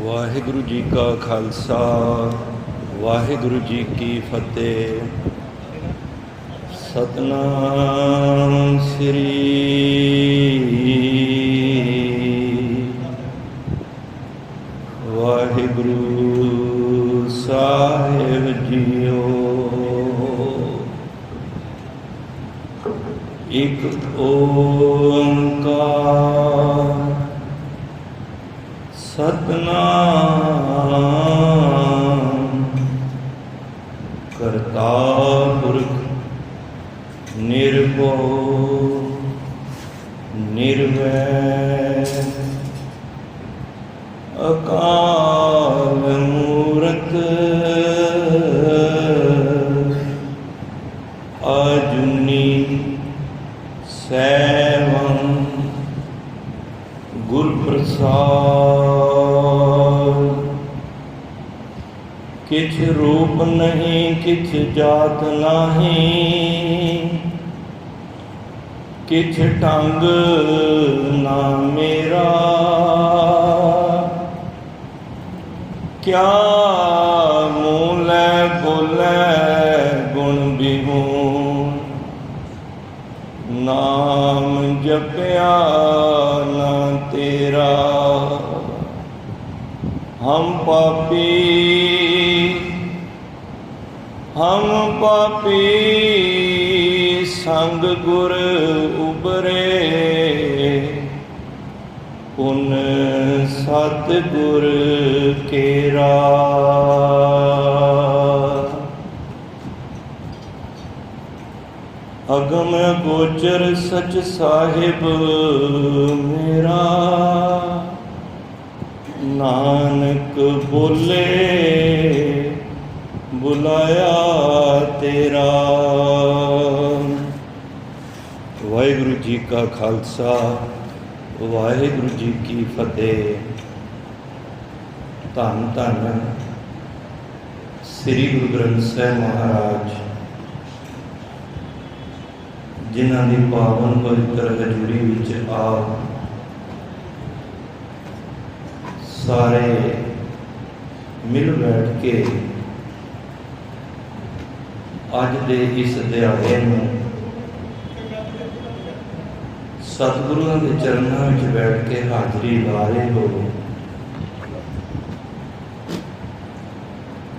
ਵਾਹਿਗੁਰੂ ਜੀ ਕਾ ਖਾਲਸਾ ਵਾਹਿਗੁਰੂ ਜੀ ਕੀ ਫਤਿਹ। ਸਤਨਾਮ ਸ੍ਰੀ ਵਾਹਿਗੁਰੂ ਸਾਹਿਬ ਜੀਓ। ਇੱਕ ਓੰਕਾਰ ਸਤਨਾਮ ਕਰਤਾ ਪੁਰਖ ਨਿਰਭਉ ਨਿਰਵੈਰ ਅਕਾਲ ਮੂਰਤ ਅਜੂਨੀ ਸੈਭੰ ਗੁਰ ਪ੍ਰਸਾਦ। किछ रूप नहीं किछ जात नहीं, किछ ढंग ना मेरा। क्या मूलै बोलै गुण बिगुण, नाम जपया ना तेरा। हम पापी संग गुर उबरे, पुन सतगुर केरा। अगम गोचर सच साहिब मेरा, नानक बोले बुलाया तेरा। वाहिगुरु जी का खालसा वाहिगुरु जी की फतेह। धन धन श्री गुरु ग्रंथ साहिब महाराज, जिन्हां दी पावन पवित्र हजूरी विच आप सारे मिल बैठ के अज दे इस दिहाड़े नूं सतगुरुआं दे चरनां विच बैठ के हाज़री ला रहे हो।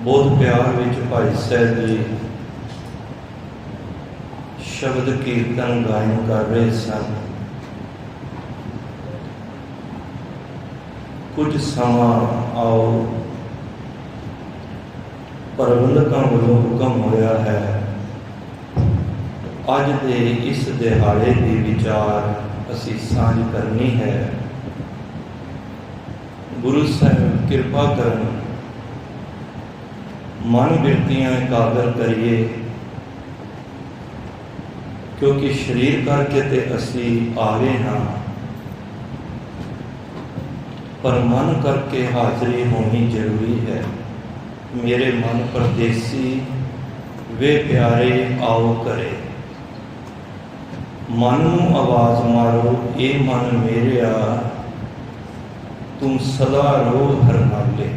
बहुत प्यार विच भाई साहब जी शब्द कीर्तन गायन कर रहे सन। कुछ समा आओ प्रबंधकों वालों हुक्म होया है, अज दे इस दिहाड़े की विचार असी सांझ करनी है। गुरु साहब कृपा करन, मन बिरतियां एकाग्र करिए, क्योंकि शरीर करके ते असी आ गए हाँ, पर मन करके हाज़री होनी जरूरी है। मेरे मन परदेसी वे प्यारे आओ करे, मन नूं आवाज़ मारो ए मन मेरेया, तुम सदा रो हर नाले।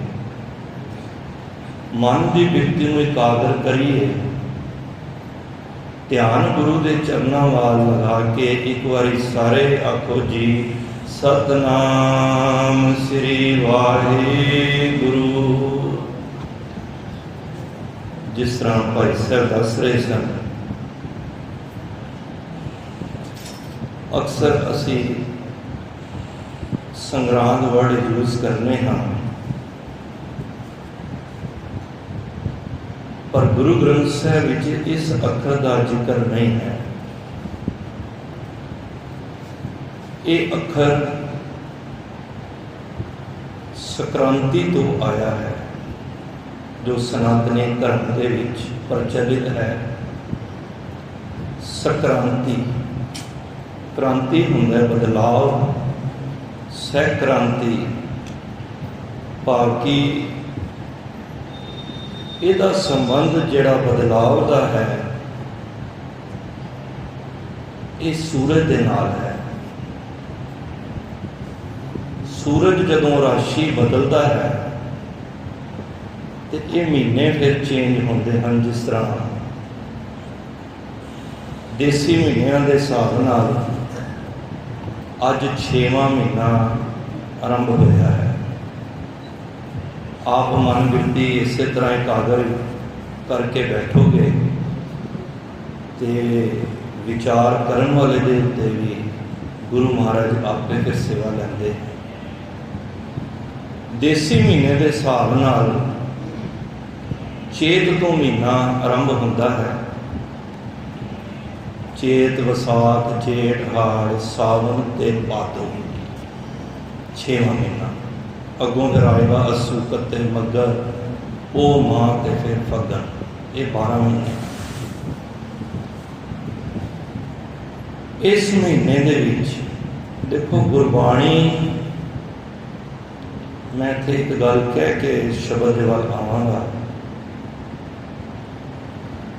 मन की बिरती नूं एकाग्र करिए, ध्यान गुरु के चरनां वाल लगा के एक बारी सारे आखो जी सतनाम श्री वाहिगुरु। जिस तरह भाई साहब दस रहे सन, अक्सर असी संग्रांद वर्ड यूज करने हाँ, पर गुरु ग्रंथ साहिब विच इस अखर का जिक्र नहीं है। ये अखर संक्रांति तो आया है, जो सनातनी धर्म के विच प्रचलित है। संक्रांति क्रांति हुंदा बदलाव, सैक्रांति भाव कि इहदा संबंध जिहड़ा बदलाव का है, ये सूरज के नाल है। सूरज जदों राशि बदलता है तो ये महीने फिर चेंज होंदे हैं। जिस तरह देसी महीनों के हिसाब नाल अज 6वां महीना आरंभ होया है। आप मन गिनती इस तरह एकाग्र करके बैठोगे तो विचार करन वाले दे उत्ते भी गुरु महाराज आपे फिर सेवा लेंदे। देसी महीने के हिसाब नाल चेत तो महीना आरंभ होता है। चेत, वसाख, जेठ, हाड़, सावन ते भादो 6वां महीना। अगों फिर आएगा अस्सू, कत्ते, मगर, पो, माह ते फिर फगन। ये 12 महीने। इस महीने दे विच देखो गुरबाणी, मैं इत्थे एक गल कह के शब्द दे वल आवांगा,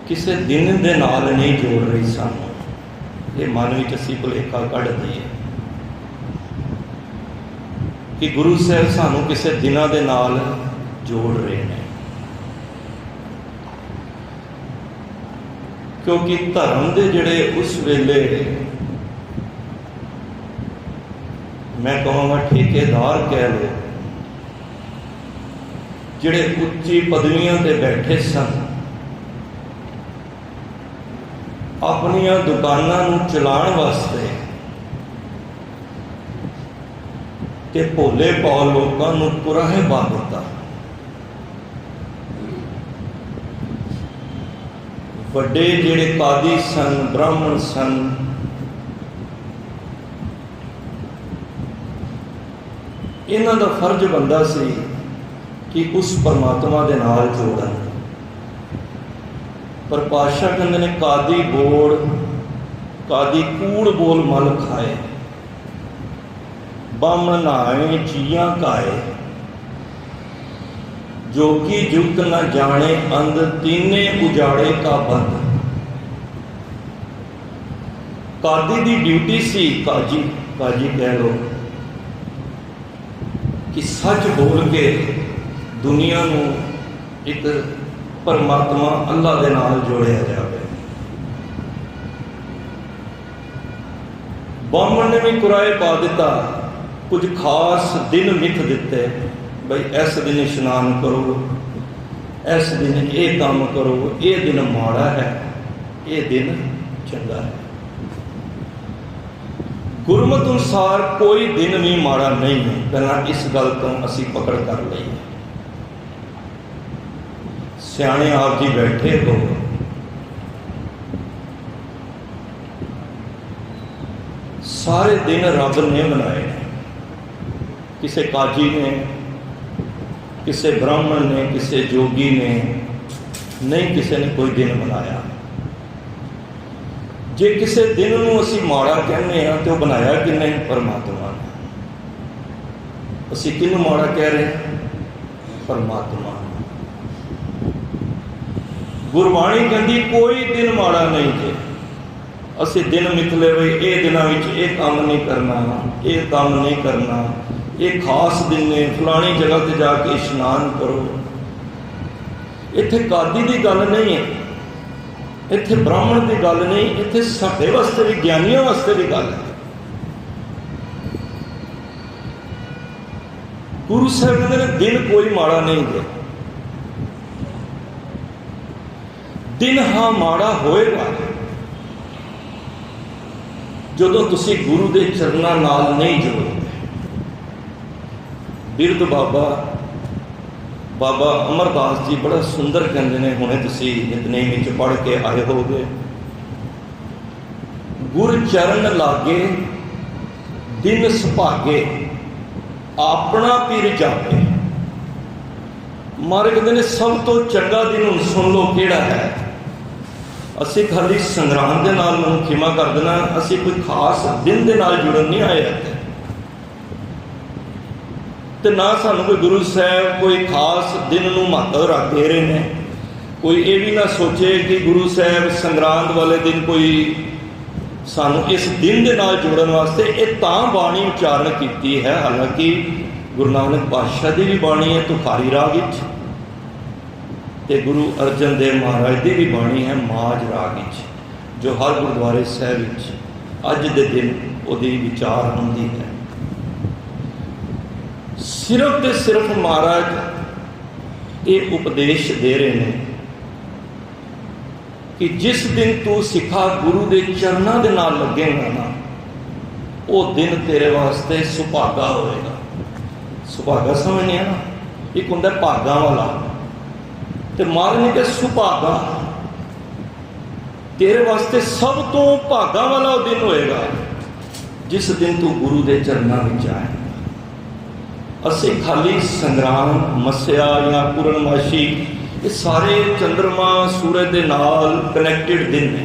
किसी दिन दे नाल नहीं जोड़ रही सानू। ये मन विच असीं भुलेखा कढ दईए कि गुरु साहब सानू किसी दिनां दे नाल जोड़ रहे हैं, क्योंकि धर्म दे जिहड़े उस वेले मैं कहूँगा ठेकेदार कह लो, जिहड़े उच्ची पदवियां ते बैठे सन, अपनियां दुकानां नूं चलाउण वास्ते ते भोले भाव लोकां नूं कुराहे पा दिता। वड्डे जिहड़े कादी सन, ब्राह्मण सन, इन्हां दा फर्ज बनदा सी कि उस परमात्मा दे नाल जोड़न। पर पातशाह कहते ने कादी बोड़, कादी कूड़ बोल मल खाए, बामण नहाए चीयां काए, जोगी जुगत न जाने अंध, तीने उजाड़े का बंद। कादी दी ड्यूटी सी, काजी कह लो, कि सच बोल के दुनिया नूं एक परमात्मा अल्लाह दे नाल जोड़िया जाए। बामण ने भी कुराए पा दिता, कुछ खास दिन मिथ दिते, भाई इस दिन इशनान करो, इस दिन ये काम करो, ये दिन माड़ा है, ये दिन चंगा है। गुरमत अनुसार कोई दिन भी माड़ा नहीं है। पहला इस गल तो असी पकड़ कर लईए। सियाणे आप जी बैठे हो, सारे दिन रब ने बनाए। किसी काजी ने, किसी ब्राह्मण ने, किसी जोगी ने नहीं, किसी ने कोई दिन बनाया। जे किसी दिन नूं असीं माड़ा कहने हैं तो बनाया किन्ने? परमात्मा ने। असीं किहनूं माड़ा कह रहे हैं? परमात्मा। गुरबाणी कहती कोई दिन माड़ा नहीं जे। असीं दिन मिथले वे, ये दिनों विच ये काम नहीं करना, ये काम नहीं करना, ये खास दिन ने, फलानी जगह ते जाके इशनान करो। इत्थे कादी की गल नहीं है, इत्थे ब्राह्मण की गल नहीं, इत्थे साडे वास्ते भी, ज्ञानियों वास्ते भी गल है। गुरु साहब कहते हैं दिन कोई माड़ा नहीं है। दिन हाँ माड़ा होएगा जदों तुसी गुरु के चरणों नाल नहीं जोड़ोगे। बिरध बाबा अमरदास जी बड़ा सुंदर कहते हैं, हुणे तुसी नितनेम विच पढ़ के आए होगे, गुर चरण लागे दिन सुभागे, अपना पीर जापे। मारे कहते हैं सब तो चंगा दिन हुण सुन लो किहड़ा है। असी खाली संग्राम के नाल मैनूं खिमा कर देना, असी कोई खास दिन के नाल जुड़न नहीं आए इत्थे, ते ना सानूं कोई गुरु साहब कोई खास दिन नूं महत्व रख दे रहे हैं। कोई ये भी ना सोचे कि गुरु साहब संग्रांद वाले दिन कोई सानूं इस दिन के नाल जोड़न वास्ते ये तां बाणी उच्चारण कीती है। हालांकि गुरु नानक पातशाह की भी बाणी है तुखारी राग विच, ते गुरु अर्जन देव महाराज की भी बाणी है माज राग विच, जो हर गुरुद्वारे साहिब विच अज दे दिन उहदी विचार होंदी है। सिर्फ ते सिर्फ महाराज ये उपदेश दे रहे हैं कि जिस दिन तू सिखा गुरु के चरणों के नाल लगेगा ना, वो दिन तेरे वास्ते सुभागा होएगा। सुभागा समझने ना, एक होंदा भागा वाला, तो महाराज ने कहा सुभागा तेरे वास्ते सब तो भागा वाला वो दिन होएगा जिस दिन तू गुरु के चरणों में आए। असी खाली संग्राम मस्या या पूर्णमाशी ये सारे चंद्रमा सूरज के नाल कनैक्टेड दिन ने,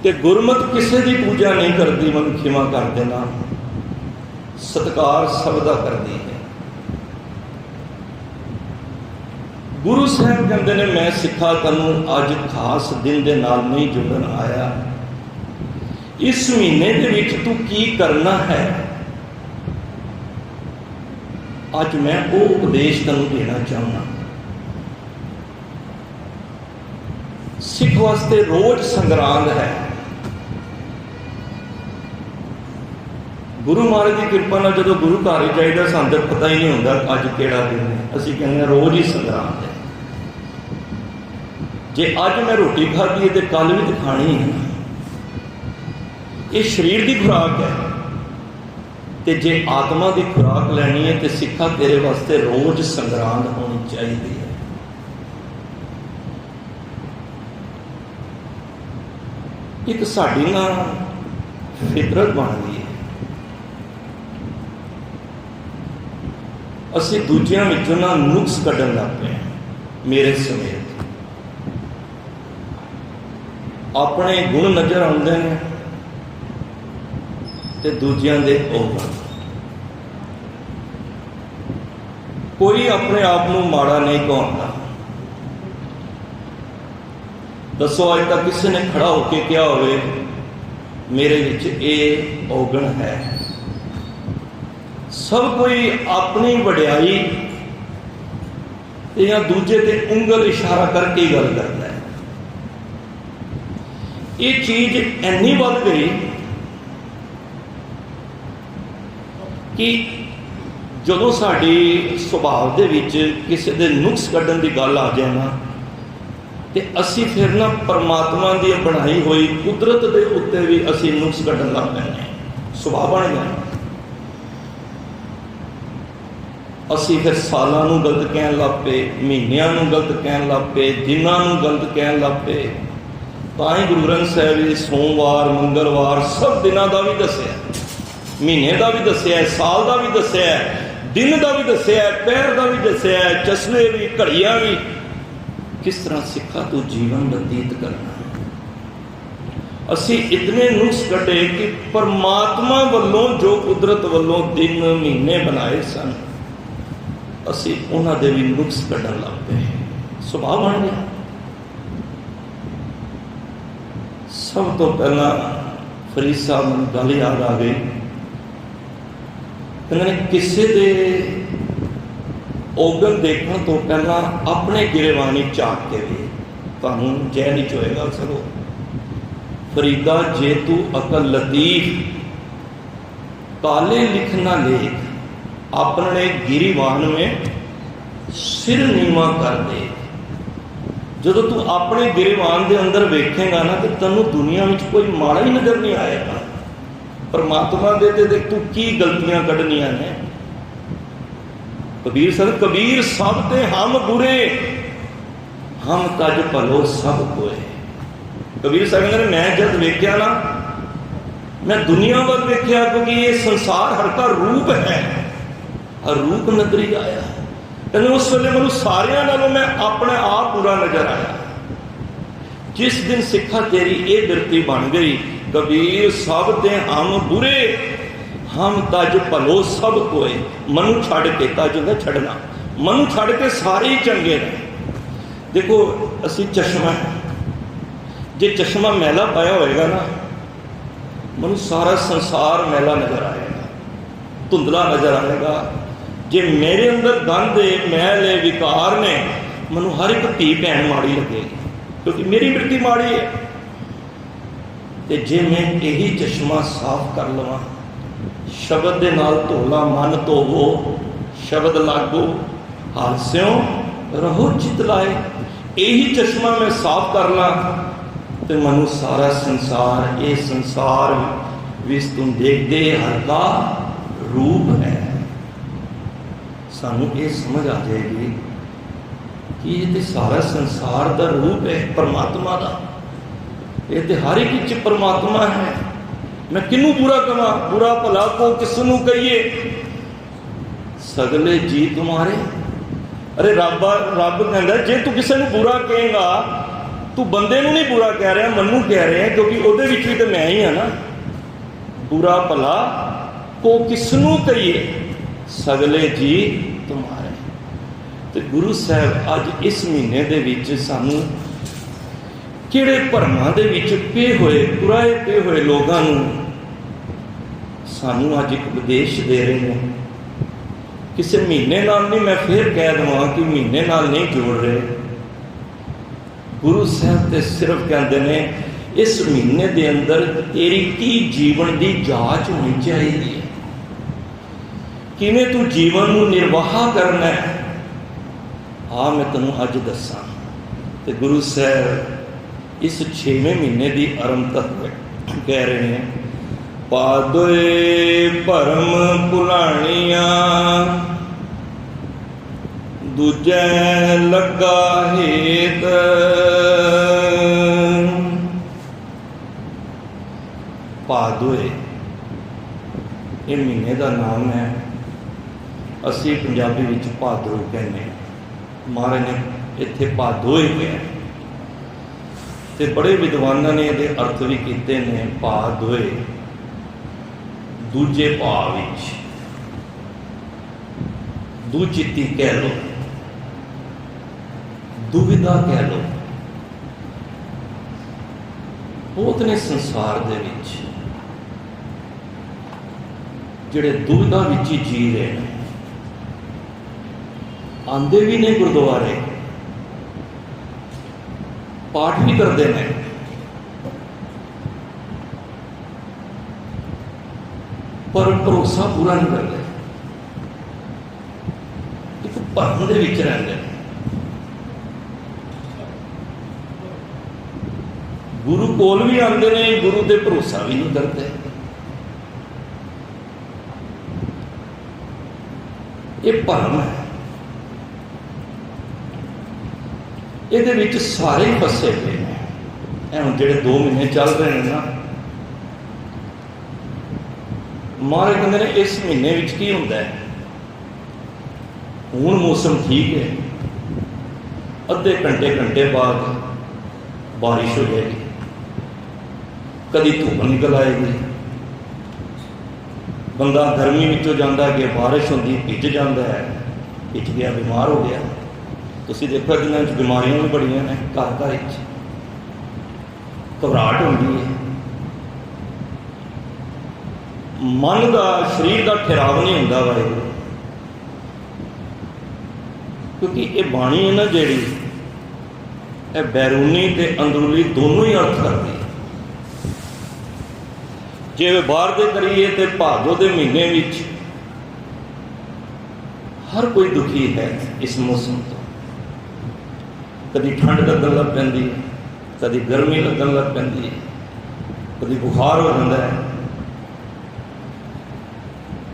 ते गुरमत किसी की पूजा नहीं करती, मैं खिमा कर देना, सत्कार सबदा करती है। गुरु साहब कहते ने मैं सिखा तैनूं अज खास दिन के नाल नहीं जुड़न आया, इस महीने के विच तू की करना है, अज मैं वो उपदेश तैनूं देना चाहना। सिख वास्ते रोज संग्रांद है। गुरु महाराज की कृपा नाल जदों गुरु घर जाइदा सानूं तां पता ही नहीं होंदा अज किहड़ा दिन है, असीं कहने रोज ही संग्रांद है। जे अज मैं रोटी खाधी है तो कल भी तो खानी है। ये शरीर की खुराक है, तो जे आत्मा की खुराक लैनी है तो सिखा तेरे वास्ते रोज संग्रांद होनी चाहिए है। एक साडी ना फितरत बन गई है, असी दूजियां विचों ना नुक्स कढ़न लग पे हैं, मेरे समेत। अपने गुण नज़र आउंदे ने ते दूजियां दे अवगुण। कोई अपने आप को माड़ा नहीं कहता। दसो अज तक किसी ने खड़ा होकर क्या होवे मेरे विच ये अवगुण है। सब कोई अपनी वड्याई या दूजे ते उंगल इशारा करके गल करता है। ये चीज इन्नी बढ़ गई कि जदों साडी सुभाव दे विच किसी दे नुक्स कढ़न की गल आ जाए ना, तो असी फिर ना परमात्मा की बनाई हुई कुदरत के उत्ते भी असी नुक्स कढ़न लग पैंदे, सुभाव बन गया। असी फिर सालों नूं गलत कहन लग पे, महीनों नूं गलत कहन लग पे, दिनों नूं गलत कहन लग पे। तां ही गुरु ग्रंथ साहिब जी सोमवार मंगलवार सब दिनों का भी दसिया, महीने का भी दसिया, साल का भी दसिया, दिन का भी दसिया, पैर का भी दसिया, चश्मे भी, घड़ियां भी। किस तरह सिखा तू जीवन व्यतीत करना है। असी इतने नुक्स कटे कि परमात्मा वालों जो कुदरत वालों दिन महीने बनाए सन, असी उन्हां दे भी नुक्स कढ़न लग पे, सुभाव बन गया। सब तो पहला फरीद साहब नूं गल याद आ गई, उन्होंने किसी दे ओगन देखने तो पहला अपने गिरेवानी झाक के भी तुहानूं जय नहीं चोएगा। सगो फरीदा जे तू अकल लतीफ काले लिखना लेख, अपने गिरीवान में सिर नीवा कर दे। जदों तू अपने गिरेवान के अंदर वेखेगा ना, तो तैनूं दुनिया में कोई माड़ा ही नजर नहीं आएगा। परमात्मा दे ते तू की गलतियां कढ़नियां ने। कबीर सर कबीर सब ते हम बुरे, हम तज भलो सब कोए। कबीर साहब कहते मैं जब वेख्या ना, मैं दुनिया वाल वेख्या, क्योंकि ये संसार हर का रूप है, हर रूप नजरी आया। कहते उस वेले मैं सारियां नालों मैं अपने आप बुरा नजर आया। जिस दिन सिखा तेरी ये बिरती बन गई, कबीर सब ते हम बुरे, हम तज भलो सब कोए। मनु छड़ के, तज होंदा छड़ना, मनु छड़ के सारे ही चंगे ने। देखो असी चश्मा है, जे चश्मा मैला पाया होएगा ना, मनु सारा संसार मैला नजर आएगा। ਧੁੰਦਲਾ ਨਜ਼ਰ ਆਏਗਾ। ਜੇ ਮੇਰੇ ਅੰਦਰ ਗੰਦ ਏ, ਮੈਲ ਏ, ਵਿਕਾਰ ਨੇ, ਮੈਨੂੰ ਹਰ ਇੱਕ ਧੀ ਭੈਣ ਮਾੜੀ ਲੱਗੇਗੀ, ਕਿਉਂਕਿ ਮੇਰੀ ਮਿੱਟੀ ਮਾੜੀ ਹੈ। ਤੇ ਜੇ ਮੈਂ ਇਹੀ ਚਸ਼ਮਾ ਸਾਫ਼ ਕਰ ਲਵਾਂ, ਸ਼ਬਦ ਦੇ ਨਾਲ ਧੋਲਾ ਮਨ ਧੋਵੋ, ਸ਼ਬਦ ਲਾਗੋ, ਹਾਸਿਓ ਰਹੋ ਚਿਤ ਲਾਏ, ਇਹੀ ਚਸ਼ਮਾ ਮੈਂ ਸਾਫ਼ ਕਰ ਲਾਂ ਤੇ ਮੈਨੂੰ ਸਾਰਾ ਸੰਸਾਰ, ਇਹ ਸੰਸਾਰ ਵਿਚ ਤੁਮ ਦੇਖਦੇ ਹਰ ਦਾ ਰੂਪ ਹੈ। ਸਾਨੂੰ ਇਹ ਸਮਝ ਆ ਜਾਏਗੀ ਕਿ ਇਹ ਤੇ ਸਾਰਾ ਸੰਸਾਰ ਦਾ ਰੂਪ ਹੈ ਪਰਮਾਤਮਾ ਦਾ। ਇਹ ਤੇ ਹਰ ਇੱਕ ਵਿੱਚ ਪਰਮਾਤਮਾ ਹੈ। ਮੈਂ ਕਿਹਨੂੰ ਬੁਰਾ ਕਹਾਂ, ਬੁਰਾ ਭਲਾ ਕੋ ਕਿਸ ਨੂੰ ਕਹੀਏ, ਸਗਲੇ ਜੀ ਤੁਮਾਰੇ। ਅਰੇ ਰੱਬ ਕਹਿੰਦਾ ਜੇ ਤੂੰ ਕਿਸੇ ਨੂੰ ਬੁਰਾ ਕਹੇਗਾ, ਤੂੰ ਬੰਦੇ ਨੂੰ ਨਹੀਂ ਬੁਰਾ ਕਹਿ ਰਿਹਾ, ਮੈਨੂੰ ਕਹਿ ਰਿਹਾ, ਕਿਉਂਕਿ ਉਹਦੇ ਵਿੱਚ ਵੀ ਤਾਂ ਮੈਂ ਹੀ ਹਾਂ ਨਾ। ਬੁਰਾ ਭਲਾ ਕੋ ਕਿਸ ਨੂੰ ਕਹੀਏ, ਸਗਲੇ ਜੀ ਤੁਮਾਰੇ। ਤੇ ਗੁਰੂ ਸਾਹਿਬ ਅੱਜ ਇਸ ਮਹੀਨੇ ਦੇ ਵਿੱਚ ਸਾਨੂੰ ਕਿਹੜੇ ਭਰਮਾਂ ਦੇ ਵਿੱਚ ਪਏ ਹੋਏ, ਪੁਰਾਏ ਪਏ ਹੋਏ ਲੋਕਾਂ ਨੂੰ ਸਾਨੂੰ ਅੱਜ ਇੱਕ ਉਪਦੇਸ਼ ਦੇ ਰਹੇ ਨੇ। ਕਿਸੇ ਮਹੀਨੇ ਨਾਲ ਨਹੀਂ, ਮੈਂ ਫਿਰ ਕਹਿ ਦੇਵਾਂ ਕਿ ਮਹੀਨੇ ਨਾਲ ਨਹੀਂ ਜੋੜ ਰਹੇ। ਗੁਰੂ ਸਾਹਿਬ ਤੇ ਸਿਰਫ ਕਹਿੰਦੇ ਨੇ ਇਸ ਮਹੀਨੇ ਦੇ ਅੰਦਰ ਤੇਰੀ ਕੀ ਜੀਵਨ ਦੀ ਜਾਂਚ ਹੋਣੀ ਚਾਹੀਦੀ ਹੈ, ਕਿਵੇਂ ਤੂੰ ਜੀਵਨ ਨੂੰ ਨਿਰਵਾਹ ਕਰਨਾ ਹੈ। ਆ ਮੈਂ ਤੈਨੂੰ ਅੱਜ ਦੱਸਾਂ। ਤੇ ਗੁਰੂ ਸਾਹਿਬ ਇਸ 6ਵੇਂ ਮਹੀਨੇ ਦੀ ਆਰੰਭਤਾ ਕਹਿ ਰਹੇ ਨੇ, ਪਾਦੋਏ ਭਰਮ ਭੁਲਾਣੀਆਂ, ਦੂਜੈ ਲੱਗਾ ਹੇਤ। ਭਾਦੋਏ ਇਹ ਮਹੀਨੇ ਦਾ ਨਾਮ ਹੈ। ਅਸੀਂ ਪੰਜਾਬੀ ਵਿੱਚ ਭਾਦਰੋਂ ਕਹਿੰਦੇ ਹਾਂ। ਮਹਾਰਾਜ ਨੇ ਇੱਥੇ ਭਾਦੋਏ ਕਿਹਾ ਤੇ ਬੜੇ ਵਿਦਵਾਨਾਂ ਨੇ ਇਹਦੇ ਅਰਥ ਵੀ ਕੀਤੇ ਨੇ। ਭਾਦੋਏ ਦੂਜੇ ਭਾਵ ਵਿੱਚ, ਦੁਚਿੱਤੀ ਕਹਿ ਲਓ, ਦੁਵਿਧਾ ਕਹਿ ਲਓ। ਬਹੁਤ ਨੇ ਸੰਸਾਰ ਦੇ ਵਿੱਚ ਜਿਹੜੇ ਦੁਵਿਧਾ ਵਿੱਚ ਹੀ ਜੀ ਰਹੇ ਨੇ। ਆਂਦੇ ਵੀ ਨੇ ਗੁਰਦੁਆਰੇ, ਪਾਠ ਵੀ ਕਰਦੇ ਨੇ, ਪਰ ਭਰੋਸਾ ਪੂਰਾ ਨਹੀਂ ਕਰਦੇ। ਇੱਕ ਭਰਮ ਦੇ ਵਿੱਚ ਰਹਿੰਦੇ ਨੇ। ਗੁਰੂ ਕੋਲ ਵੀ ਆਉਂਦੇ ਨੇ, ਗੁਰੂ ਤੇ ਭਰੋਸਾ ਵੀ ਨਹੀਂ ਕਰਦੇ। ਇਹ ਭਰਮ ਹੈ। ਇਹਦੇ ਵਿੱਚ ਸਾਰੇ ਫਸੇ ਪਏ ਨੇ। ਇਹ ਹੁਣ ਜਿਹੜੇ 2 ਮਹੀਨੇ ਚੱਲ ਰਹੇ ਨੇ ਨਾ, ਮਹਾਰਾਜ ਕਹਿੰਦੇ ਨੇ ਇਸ ਮਹੀਨੇ ਵਿੱਚ ਕੀ ਹੁੰਦਾ ਹੈ। ਹੁਣ ਮੌਸਮ ਠੀਕ ਹੈ, ਅੱਧੇ ਘੰਟੇ ਬਾਅਦ ਬਾਰਿਸ਼ ਹੋ ਜਾਏਗੀ, ਕਦੀ ਧੁੱਪ ਨਿਕਲ ਆਏਗੀ। ਬੰਦਾ ਗਰਮੀ ਵਿੱਚੋਂ ਜਾਂਦਾ ਕਿ ਬਾਰਿਸ਼ ਹੁੰਦੀ, ਭਿੱਜ ਜਾਂਦਾ ਹੈ, ਭਿੱਜ ਗਿਆ, ਬਿਮਾਰ ਹੋ ਗਿਆ। ਤੁਸੀਂ ਦੇਖੋ ਦਿਨਾਂ 'ਚ ਬਿਮਾਰੀਆਂ ਵੀ ਬੜੀਆਂ ਨੇ, ਘਰ ਵਿੱਚ ਘਬਰਾਹਟ ਹੁੰਦੀ ਹੈ। ਮਨ ਦਾ, ਸਰੀਰ ਦਾ ਠਹਿਰਾਵ ਨਹੀਂ ਹੁੰਦਾ ਵਾਹਿਗੁਰੂ, ਕਿਉਂਕਿ ਇਹ ਬਾਣੀ ਹੈ ਨਾ ਜਿਹੜੀ, ਇਹ ਬੈਰੂਨੀ ਤੇ ਅੰਦਰੂਨੀ ਦੋਨੋਂ ਹੀ ਅਰਥ ਕਰਦੀ ਹੈ। ਜੇ ਬਾਹਰ ਦੇ ਕਰੀਏ ਤੇ ਭਾਦੋ ਦੇ ਮਹੀਨੇ ਵਿੱਚ ਹਰ ਕੋਈ ਦੁਖੀ ਹੈ ਇਸ ਮੌਸਮ ਤੋਂ। ਕਦੀ ਠੰਡ ਲੱਗਣ ਲੱਗ ਪੈਂਦੀ ਹੈ, ਕਦੀ ਗਰਮੀ ਲੱਗਣ ਲੱਗ ਪੈਂਦੀ ਹੈ, ਕਦੀ ਬੁਖਾਰ ਹੋ ਜਾਂਦਾ ਹੈ।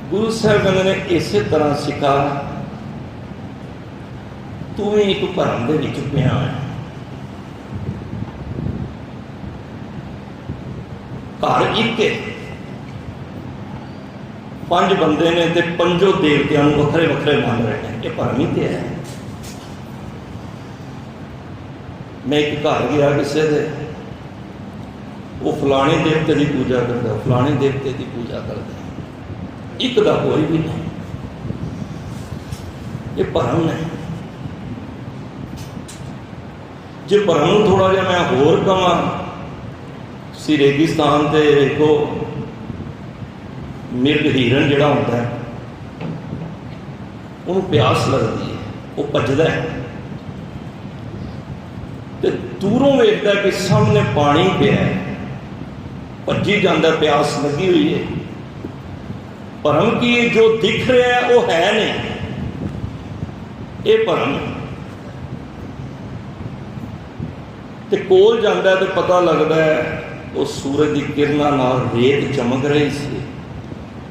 ਗੁਰੂ ਸਾਹਿਬ ਕਹਿੰਦੇ ਨੇ ਇਸੇ ਤਰ੍ਹਾਂ ਸਿਖਾ, ਤੂੰ ਵੀ ਇੱਕ ਭਰਮ ਦੇ ਵਿੱਚ ਪਿਆ ਹੈ। ਘਰ ਇੱਕ ਹੈ, 5 ਬੰਦੇ ਨੇ ਤੇ 5 ਦੇਵਤਿਆਂ ਨੂੰ ਵੱਖਰੇ ਵੱਖਰੇ ਮੰਨ ਰਹੇ ਨੇ। ਇਹ ਭਰਮ ਹੀ ਤੇ ਹੈ। ਮੈਂ ਇੱਕ ਘਰ ਗਿਆ ਕਿਸੇ ਦੇ, ਉਹ ਫਲਾਣੇ ਦੇਵਤੇ ਦੀ ਪੂਜਾ ਕਰਦਾ, ਫਲਾਣੇ ਦੇਵਤੇ ਦੀ ਪੂਜਾ ਕਰਦਾ, ਇੱਕ ਦਾ ਕੋਈ ਵੀ ਨਹੀਂ। ਇਹ ਭਰਮ ਹੈ। ਜੇ ਭਰਮ ਨੂੰ ਥੋੜਾ ਜਿਹਾ ਮੈਂ ਹੋਰ ਕਵਾਂ, ਤੁਸੀਂ ਰੇਗਿਸਤਾਨ ਤੇ ਵੇਖੋ ਮਿਰਗ ਹੀਰਨ ਜਿਹੜਾ ਹੁੰਦਾ ਹੈ, ਉਹਨੂੰ ਪਿਆਸ ਲੱਗਦੀ ਹੈ, ਉਹ ਭੱਜਦਾ ਹੈ ਤੇ ਦੂਰੋਂ ਵੇਖਦਾ ਕਿ ਸਾਹਮਣੇ ਪਾਣੀ ਪਿਆ ਹੈ, ਭੱਜੀ ਜਾਂਦਾ, ਪਿਆਸ ਲੱਗੀ ਹੋਈ ਹੈ। ਭਰਮ ਕੀ ਹੈ? ਜੋ ਦਿਖ ਰਿਹਾ ਹੈ ਉਹ ਹੈ ਨਹੀਂ, ਇਹ ਭਰਮ। ਤੇ ਕੋਲ ਜਾਂਦਾ ਤੇ ਪਤਾ ਲੱਗਦਾ ਹੈ ਉਹ ਸੂਰਜ ਦੀ ਕਿਰਨਾਂ ਨਾਲ ਰੇਤ ਚਮਕ ਰਹੀ ਸੀ,